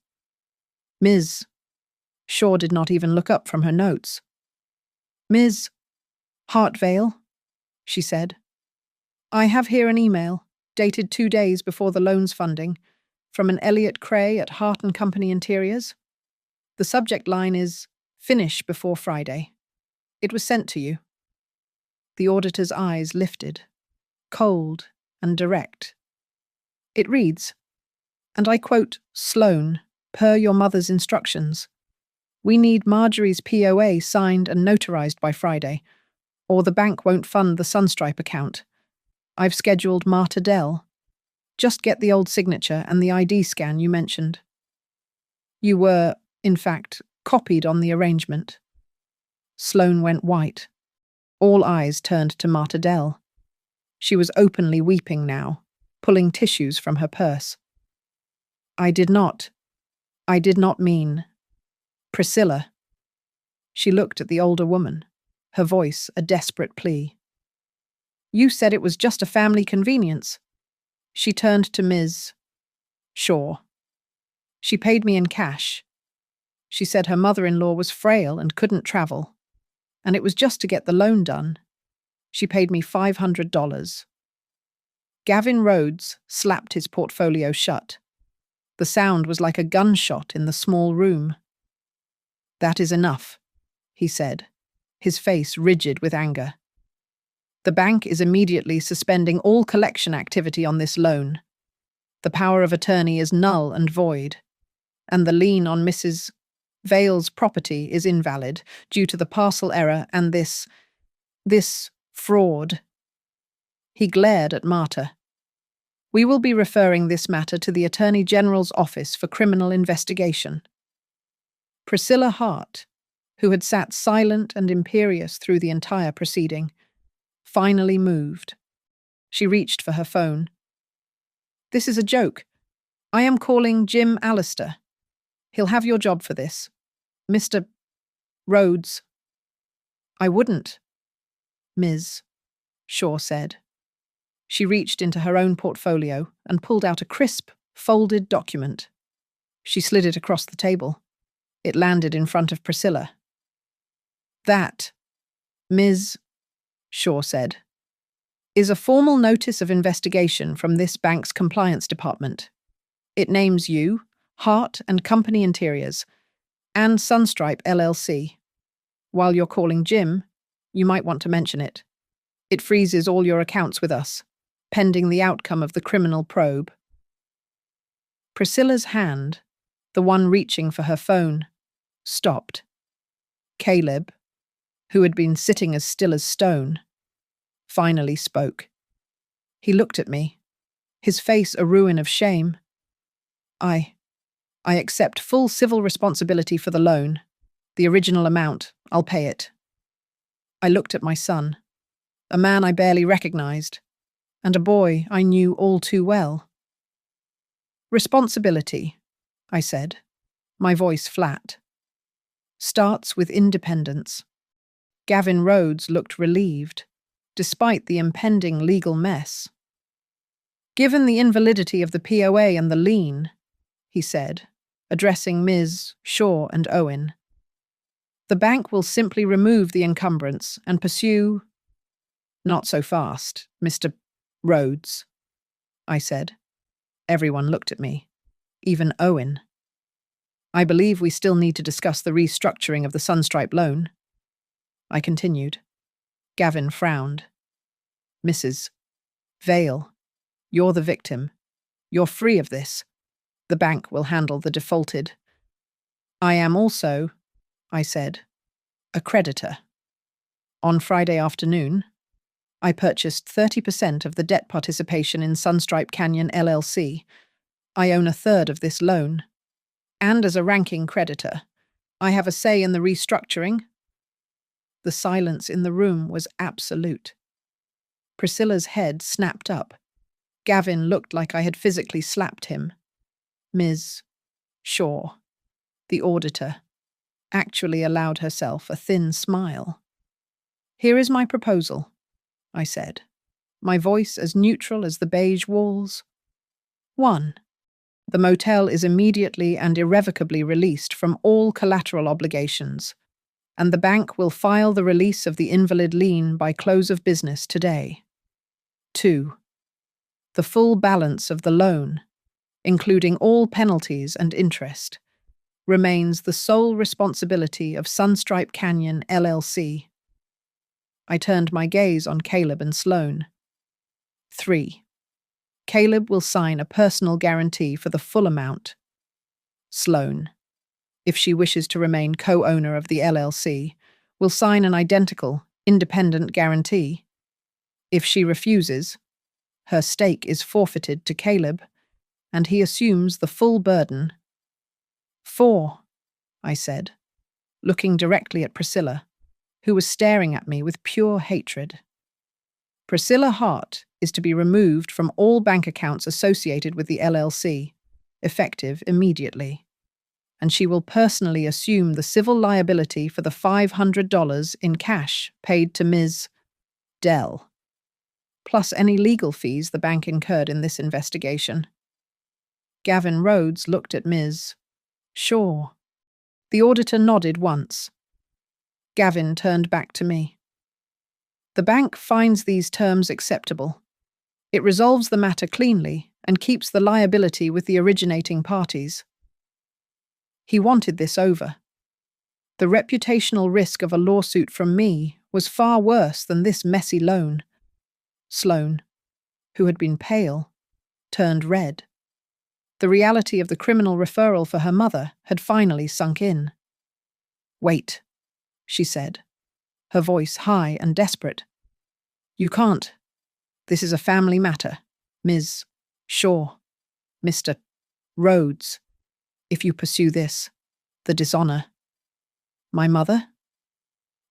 Ms. Shaw did not even look up from her notes. "Ms. Hartvale," she said, "I have here an email, dated 2 days before the loan's funding, from an Elliot Cray at Hart & Company Interiors. The subject line is Finish before Friday. It was sent to you. The auditor's eyes lifted, cold and direct. It reads, and I quote, Sloane, per your mother's instructions. We need Marjorie's POA signed and notarized by Friday, or the bank won't fund the Sunstripe account. I've scheduled Marta Dell. Just get the old signature and the ID scan you mentioned. You were, in fact, copied on the arrangement. Sloane went white. All eyes turned to Marta Dell. She was openly weeping now, pulling tissues from her purse. I did not mean. Priscilla. She looked at the older woman, her voice a desperate plea. You said it was just a family convenience. She turned to Ms. Shaw. She paid me in cash. She said her mother-in-law was frail and couldn't travel, and it was just to get the loan done. She paid me $500. Gavin Rhodes slapped his portfolio shut. The sound was like a gunshot in the small room. That is enough, he said, his face rigid with anger. The bank is immediately suspending all collection activity on this loan. The power of attorney is null and void, and the lien on Mrs. Vale's property is invalid due to the parcel error and this fraud. He glared at Marta. We will be referring this matter to the Attorney General's Office for Criminal Investigation. Priscilla Hart, who had sat silent and imperious through the entire proceeding, finally moved. She reached for her phone. This is a joke. I am calling Jim Allister. He'll have your job for this. Mr. Rhodes. I wouldn't, Ms. Shaw said. She reached into her own portfolio and pulled out a crisp, folded document. She slid it across the table. It landed in front of Priscilla. That, Ms. Shaw said, is a formal notice of investigation from this bank's compliance department. It names you, Hart and Company Interiors, and Sunstripe LLC. While you're calling Jim, you might want to mention it. It freezes all your accounts with us, pending the outcome of the criminal probe. Priscilla's hand, the one reaching for her phone, stopped. Caleb, who had been sitting as still as stone, finally spoke. He looked at me, his face a ruin of shame. I accept full civil responsibility for the loan. The original amount, I'll pay it. I looked at my son, a man I barely recognized, and a boy I knew all too well. Responsibility, I said, my voice flat, starts with independence. Gavin Rhodes looked relieved, despite the impending legal mess. Given the invalidity of the POA and the lien, he said, addressing Ms. Shaw and Owen, the bank will simply remove the encumbrance and pursue— Not so fast, Mr. Rhodes, I said. Everyone looked at me, even Owen. I believe we still need to discuss the restructuring of the Sunstripe loan. I continued. Gavin frowned. Mrs. Vale, you're the victim. You're free of this. The bank will handle the defaulted. I am also, I said, a creditor. On Friday afternoon, I purchased 30% of the debt participation in Sunstripe Canyon LLC. I own a third of this loan. And as a ranking creditor, I have a say in the restructuring. The silence in the room was absolute. Priscilla's head snapped up. Gavin looked like I had physically slapped him. Ms. Shaw, the auditor, actually allowed herself a thin smile. Here is my proposal, I said, my voice as neutral as the beige walls. 1. The motel is immediately and irrevocably released from all collateral obligations, and the bank will file the release of the invalid lien by close of business today. 2. The full balance of the loan, including all penalties and interest, remains the sole responsibility of Sunstripe Canyon LLC. I turned my gaze on Caleb and Sloane. 3. Caleb will sign a personal guarantee for the full amount. Sloane, if she wishes to remain co-owner of the LLC, will sign an identical, independent guarantee. If she refuses, her stake is forfeited to Caleb, and he assumes the full burden. 4, I said, looking directly at Priscilla, who was staring at me with pure hatred. Priscilla Hart is to be removed from all bank accounts associated with the LLC, effective immediately, and she will personally assume the civil liability for the $500 in cash paid to Ms. Dell, plus any legal fees the bank incurred in this investigation. Gavin Rhodes looked at Ms. Shaw. The auditor nodded once. Gavin turned back to me. The bank finds these terms acceptable. It resolves the matter cleanly and keeps the liability with the originating parties. He wanted this over. The reputational risk of a lawsuit from me was far worse than this messy loan. Sloane, who had been pale, turned red. The reality of the criminal referral for her mother had finally sunk in. "Wait," she said, her voice high and desperate. "You can't. This is a family matter, Ms. Shaw, Mr. Rhodes. If you pursue this, the dishonor. My mother?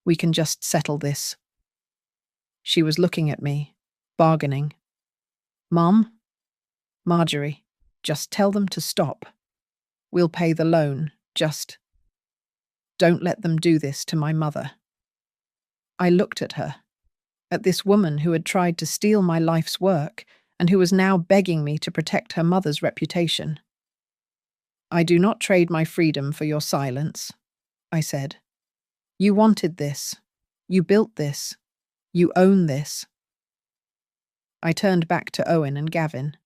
We can just settle this." She was looking at me, bargaining. "Mom? Marjorie, just tell them to stop. We'll pay the loan, just don't let them do this to my mother." I looked at her, at this woman who had tried to steal my life's work and who was now begging me to protect her mother's reputation. "I do not trade my freedom for your silence," I said. "You wanted this. You built this. You own this." I turned back to Owen and Gavin.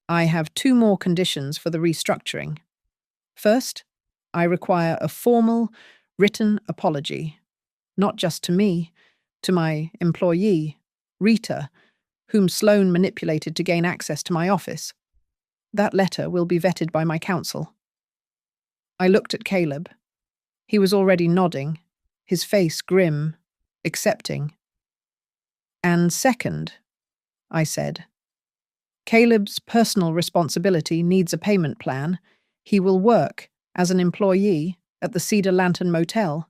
"I have 2 more conditions for the restructuring. First, I require a formal, written apology, not just to me, to my employee, Rita, whom Sloane manipulated to gain access to my office. That letter will be vetted by my counsel." I looked at Caleb. He was already nodding, his face grim, accepting. "And second," I said, "Caleb's personal responsibility needs a payment plan. He will work as an employee at the Cedar Lantern Motel.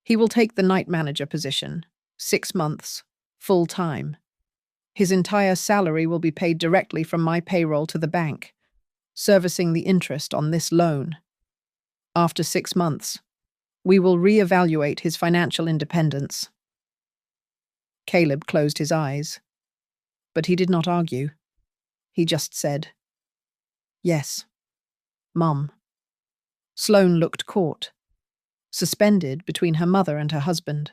He will take the night manager position, 6 months, full-time. His entire salary will be paid directly from my payroll to the bank, servicing the interest on this loan. After 6 months, we will re-evaluate his financial independence." Caleb closed his eyes, but he did not argue. He just said, "Yes, Mum." Sloane looked caught, suspended between her mother and her husband.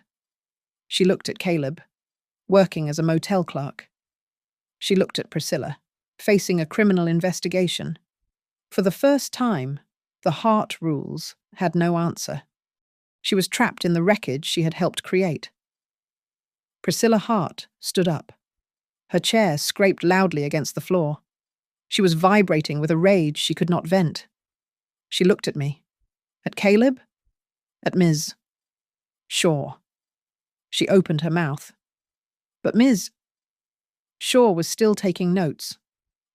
She looked at Caleb, working as a motel clerk. She looked at Priscilla, facing a criminal investigation. For the first time, the Hart rules had no answer. She was trapped in the wreckage she had helped create. Priscilla Hart stood up. Her chair scraped loudly against the floor. She was vibrating with a rage she could not vent. She looked at me. At Caleb? At Ms. Shaw. She opened her mouth. But Ms. Shaw was still taking notes,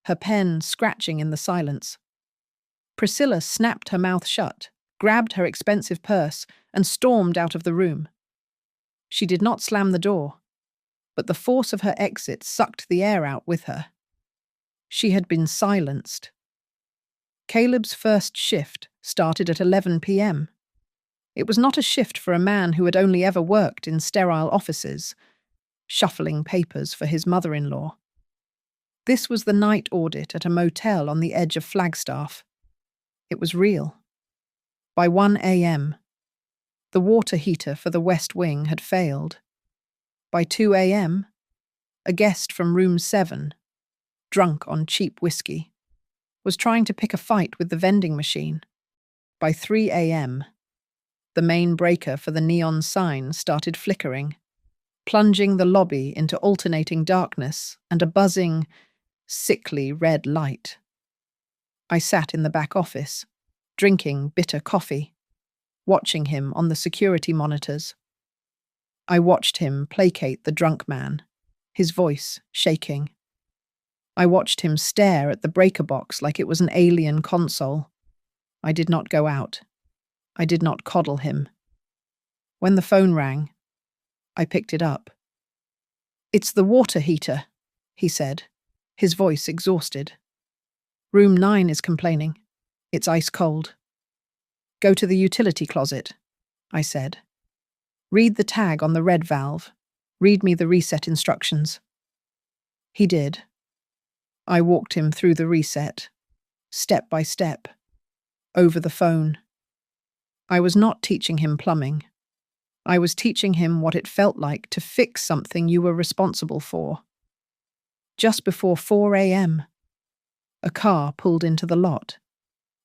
her pen scratching in the silence. Priscilla snapped her mouth shut, grabbed her expensive purse, and stormed out of the room. She did not slam the door, but the force of her exit sucked the air out with her. She had been silenced. Caleb's first shift started at 11 p.m. It was not a shift for a man who had only ever worked in sterile offices, shuffling papers for his mother-in-law. This was the night audit at a motel on the edge of Flagstaff. It was real. By 1 a.m., the water heater for the West Wing had failed. By 2 a.m., a guest from room 7, drunk on cheap whiskey, was trying to pick a fight with the vending machine. By 3 a.m., the main breaker for the neon sign started flickering, plunging the lobby into alternating darkness and a buzzing, sickly red light. I sat in the back office, drinking bitter coffee, watching him on the security monitors. I watched him placate the drunk man, his voice shaking. I watched him stare at the breaker box like it was an alien console. I did not go out. I did not coddle him. When the phone rang, I picked it up. "It's the water heater," he said, his voice exhausted. "Room 9 is complaining. It's ice cold." "Go to the utility closet," I said. "Read the tag on the red valve. Read me the reset instructions." He did. I walked him through the reset, step by step, over the phone. I was not teaching him plumbing. I was teaching him what it felt like to fix something you were responsible for. Just before 4 a.m., a car pulled into the lot,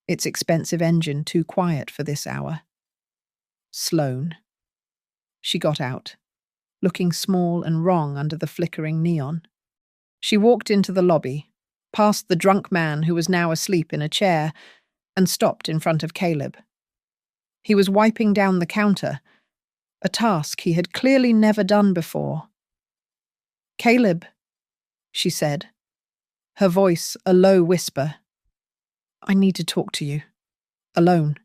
its expensive engine too quiet for this hour. Sloane. She got out, looking small and wrong under the flickering neon. She walked into the lobby, past the drunk man who was now asleep in a chair, and stopped in front of Caleb. He was wiping down the counter, a task he had clearly never done before. "Caleb," she said, her voice a low whisper. "I need to talk to you. Alone."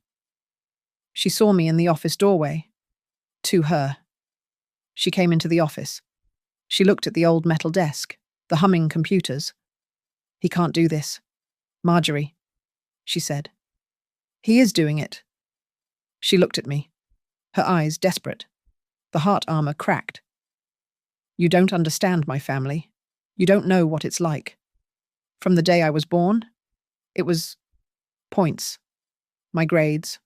She saw me in the office doorway. To her. She came into the office. She looked at the old metal desk, the humming computers. "He can't do this. Marjorie," she said. "He is doing it." She looked at me, her eyes desperate. The heart armor cracked. "You don't understand my family. You don't know what it's like. From the day I was born, it was points. My grades,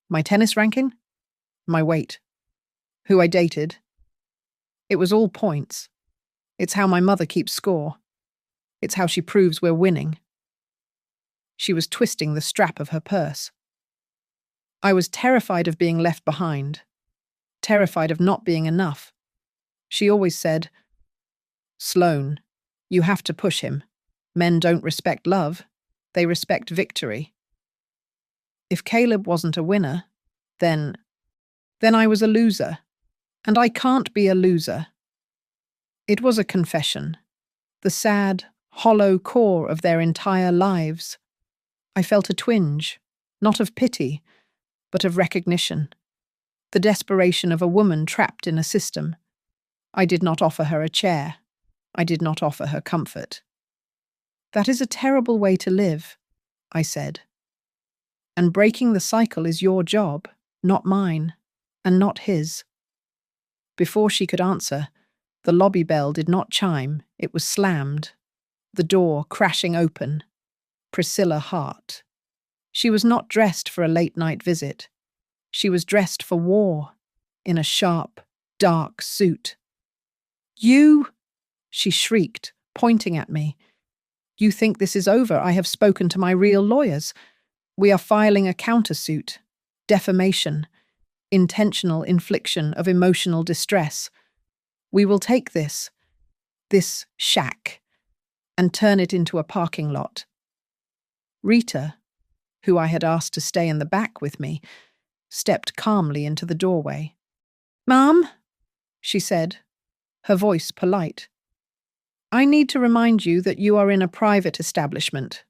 my tennis ranking, my weight, who I dated. It was all points. It's how my mother keeps score. It's how she proves we're winning." She was twisting the strap of her purse. I was terrified of being left behind, terrified of not being enough. She always said, "Sloane, you have to push him. Men don't respect love. They respect victory." If Caleb wasn't a winner, then I was a loser. And I can't be a loser. It was a confession, the sad, hollow core of their entire lives. I felt a twinge, not of pity, but of recognition. The desperation of a woman trapped in a system. I did not offer her a chair. I did not offer her comfort. "That is a terrible way to live," I said. "And breaking the cycle is your job, not mine, and not his." Before she could answer, the lobby bell did not chime, it was slammed, the door crashing open. Priscilla Hart. She was not dressed for a late-night visit. She was dressed for war, in a sharp, dark suit. "You!" she shrieked, pointing at me. "You think this is over? I have spoken to my real lawyers. We are filing a countersuit. Defamation. Intentional infliction of emotional distress. We will take this shack, and turn it into a parking lot." Rita, who I had asked to stay in the back with me, stepped calmly into the doorway. "Ma'am," she said, her voice polite. "I need to remind you that you are in a private establishment."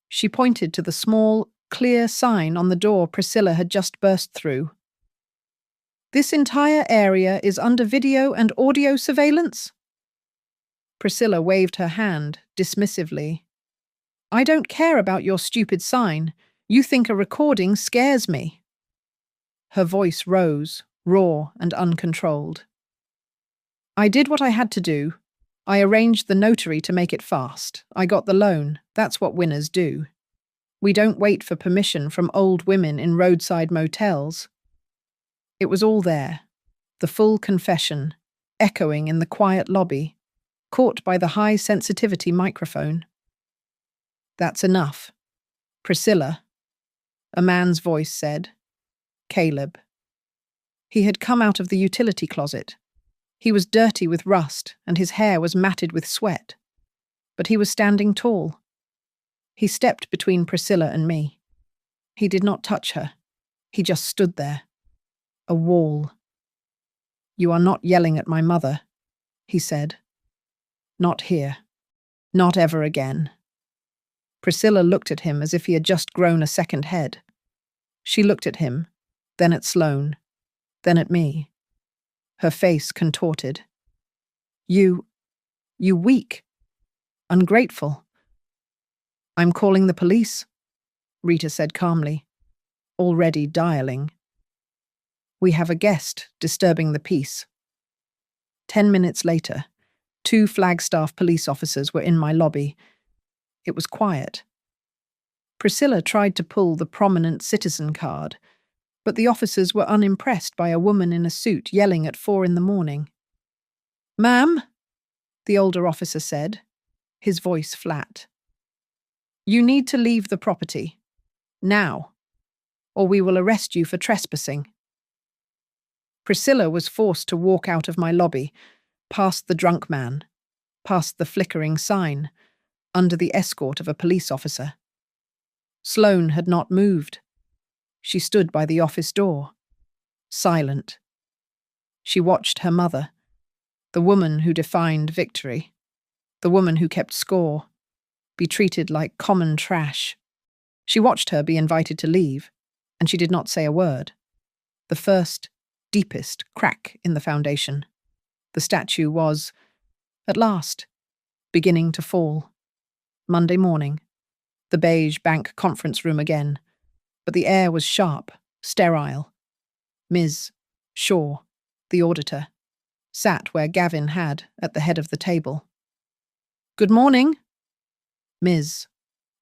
She pointed to the small, clear sign on the door Priscilla had just burst through. "This entire area is under video and audio surveillance." Priscilla waved her hand dismissively. "I don't care about your stupid sign. You think a recording scares me." Her voice rose, raw and uncontrolled. "I did what I had to do. I arranged the notary to make it fast. I got the loan. That's what winners do. We don't wait for permission from old women in roadside motels." It was all there, the full confession, echoing in the quiet lobby, caught by the high-sensitivity microphone. "That's enough. Priscilla." A man's voice said, "Caleb." He had come out of the utility closet. He was dirty with rust, and his hair was matted with sweat. But he was standing tall. He stepped between Priscilla and me. He did not touch her. He just stood there. A wall. "You are not yelling at my mother," he said. "Not here. Not ever again." Priscilla looked at him as if he had just grown a second head. She looked at him, then at Sloane, then at me. Her face contorted. You weak. Ungrateful." "I'm calling the police," Rita said calmly, already dialing. "We have a guest disturbing the peace." 10 minutes later, 2 Flagstaff police officers were in my lobby. It was quiet. Priscilla tried to pull the prominent citizen card, but the officers were unimpressed by a woman in a suit yelling at 4 in the morning. "Ma'am," the older officer said, his voice flat. "You need to leave the property. Now. Or we will arrest you for trespassing." Priscilla was forced to walk out of my lobby, past the drunk man, past the flickering sign, under the escort of a police officer. Sloane had not moved. She stood by the office door, silent. She watched her mother, the woman who defined victory, the woman who kept score, be treated like common trash. She watched her be invited to leave, and she did not say a word. The first, deepest crack in the foundation. The statue was, at last, beginning to fall. Monday morning, the beige bank conference room again, but the air was sharp, sterile. Ms. Shaw, the auditor, sat where Gavin had at the head of the table. "Good morning," Ms.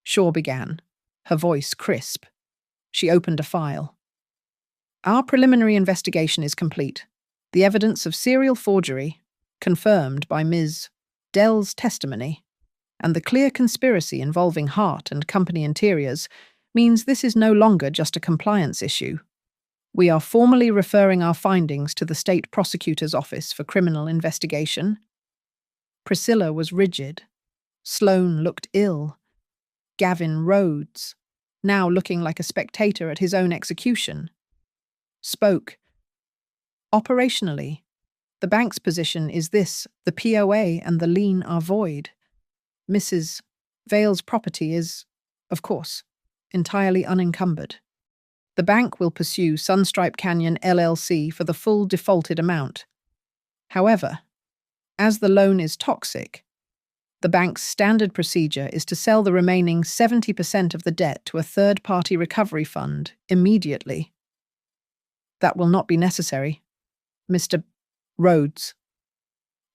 Shaw began, her voice crisp. She opened a file. "Our preliminary investigation is complete. The evidence of serial forgery, confirmed by Ms. Dell's testimony, and the clear conspiracy involving Hart and Company Interiors means this is no longer just a compliance issue. We are formally referring our findings to the State Prosecutor's Office for criminal investigation." Priscilla was rigid. Sloane looked ill. Gavin Rhodes, now looking like a spectator at his own execution, spoke. "Operationally, the bank's position is this: the POA and the lien are void. Mrs. Vale's property is, of course, entirely unencumbered. The bank will pursue Sunstripe Canyon LLC for the full defaulted amount. However, as the loan is toxic, the bank's standard procedure is to sell the remaining 70% of the debt to a third-party recovery fund immediately." "That will not be necessary, Mr. Rhodes,"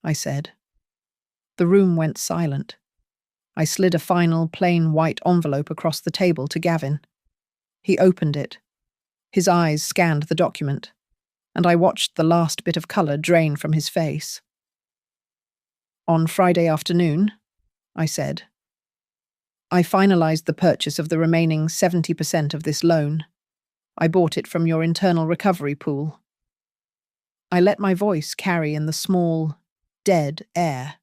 I said. The room went silent. I slid a final, plain white envelope across the table to Gavin. He opened it. His eyes scanned the document, and I watched the last bit of colour drain from his face. "On Friday afternoon," I said, "I finalised the purchase of the remaining 70% of this loan. I bought it from your internal recovery pool." I let my voice carry in the small, dead air.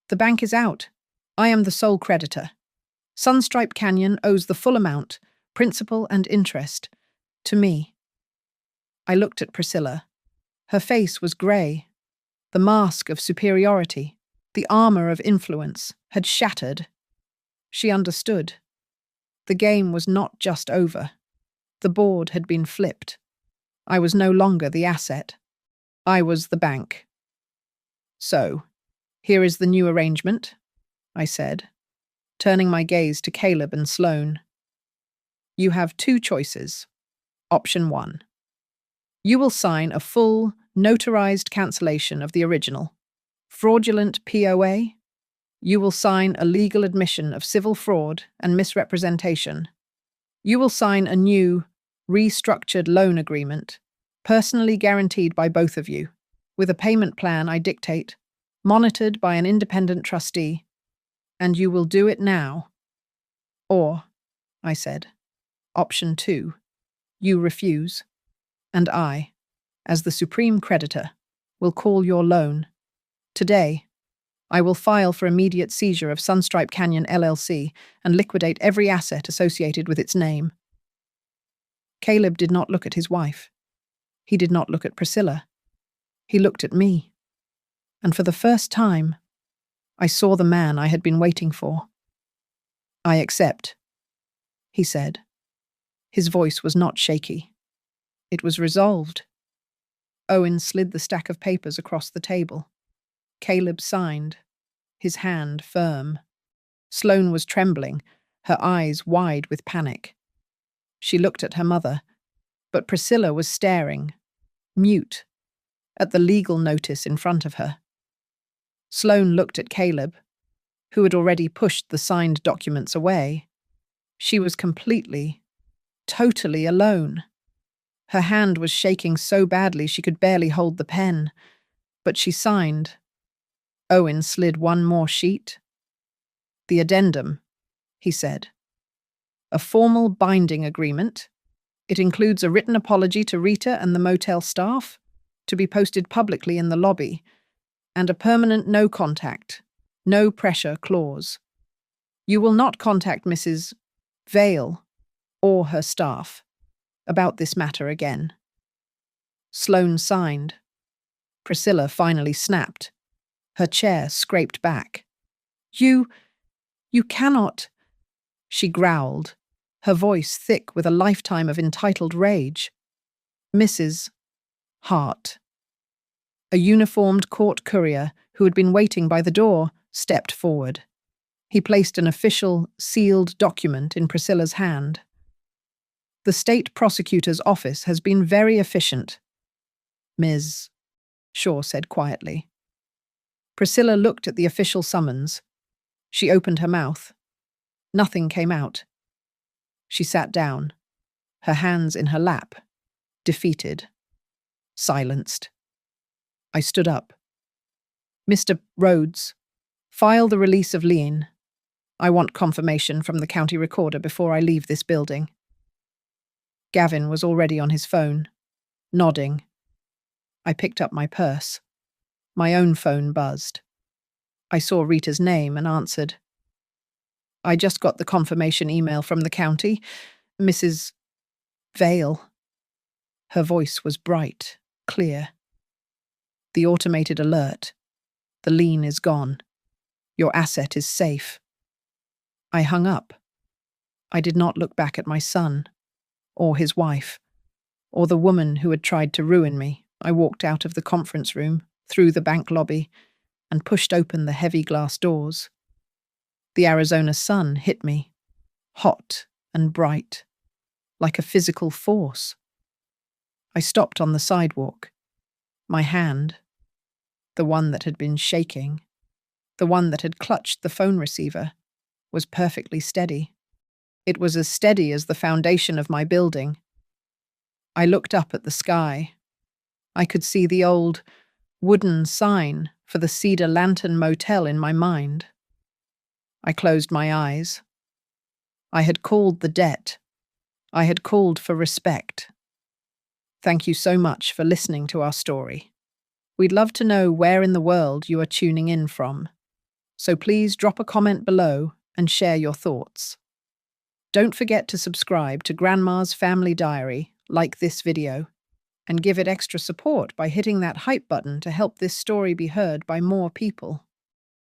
"The bank is out. I am the sole creditor. Sunstripe Canyon owes the full amount, principal and interest, to me." I looked at Priscilla. Her face was grey. The mask of superiority, the armour of influence, had shattered. She understood. The game was not just over. The board had been flipped. I was no longer the asset. I was the bank. "So, here is the new arrangement," I said, turning my gaze to Caleb and Sloane. "You have 2 choices. Option 1. You will sign a full, notarized cancellation of the original. Fraudulent POA. You will sign a legal admission of civil fraud and misrepresentation. You will sign a new, restructured loan agreement, personally guaranteed by both of you, with a payment plan I dictate, monitored by an independent trustee. And you will do it now." "Or," I said, Option 2. You refuse, and I, as the supreme creditor, will call your loan. Today, I will file for immediate seizure of Sunstripe Canyon LLC and liquidate every asset associated with its name. Caleb did not look at his wife. He did not look at Priscilla. He looked at me. And for the first time, I saw the man I had been waiting for. I accept, he said. His voice was not shaky. It was resolved. Owen slid the stack of papers across the table. Caleb signed, his hand firm. Sloane was trembling, her eyes wide with panic. She looked at her mother, but Priscilla was staring, mute, at the legal notice in front of her. Sloane looked at Caleb, who had already pushed the signed documents away. She was completely, totally alone. Her hand was shaking so badly she could barely hold the pen, but she signed. Owen slid one more sheet. The addendum, he said. A formal binding agreement. It includes a written apology to Rita and the motel staff, to be posted publicly in the lobby, and a permanent no contact, no pressure clause. You will not contact Mrs. Vale or her staff about this matter again. Sloane signed. Priscilla finally snapped. Her chair scraped back. You cannot, she growled, her voice thick with a lifetime of entitled rage. Mrs. Hart. A uniformed court courier who had been waiting by the door stepped forward. He placed an official, sealed document in Priscilla's hand. The state prosecutor's office has been very efficient, Ms. Shaw said quietly. Priscilla looked at the official summons. She opened her mouth. Nothing came out. She sat down, her hands in her lap, defeated, silenced. I stood up. Mr. Rhodes, file the release of lien. I want confirmation from the county recorder before I leave this building. Gavin was already on his phone, nodding. I picked up my purse. My own phone buzzed. I saw Rita's name and answered. I just got the confirmation email from the county. Mrs. Vale. Her voice was bright, clear. The automated alert. The lien is gone. Your asset is safe. I hung up. I did not look back at my son, or his wife, or the woman who had tried to ruin me. I walked out of the conference room, through the bank lobby, and pushed open the heavy glass doors. The Arizona sun hit me, hot and bright, like a physical force. I stopped on the sidewalk. My hand, the one that had been shaking, the one that had clutched the phone receiver, was perfectly steady. It was as steady as the foundation of my building. I looked up at the sky. I could see the old, wooden sign for the Cedar Lantern Motel in my mind. I closed my eyes. I had called the debt. I had called for respect. Thank you so much for listening to our story. We'd love to know where in the world you are tuning in from, so please drop a comment below and share your thoughts. Don't forget to subscribe to Grandma's Family Diary, like this video, and give it extra support by hitting that hype button to help this story be heard by more people.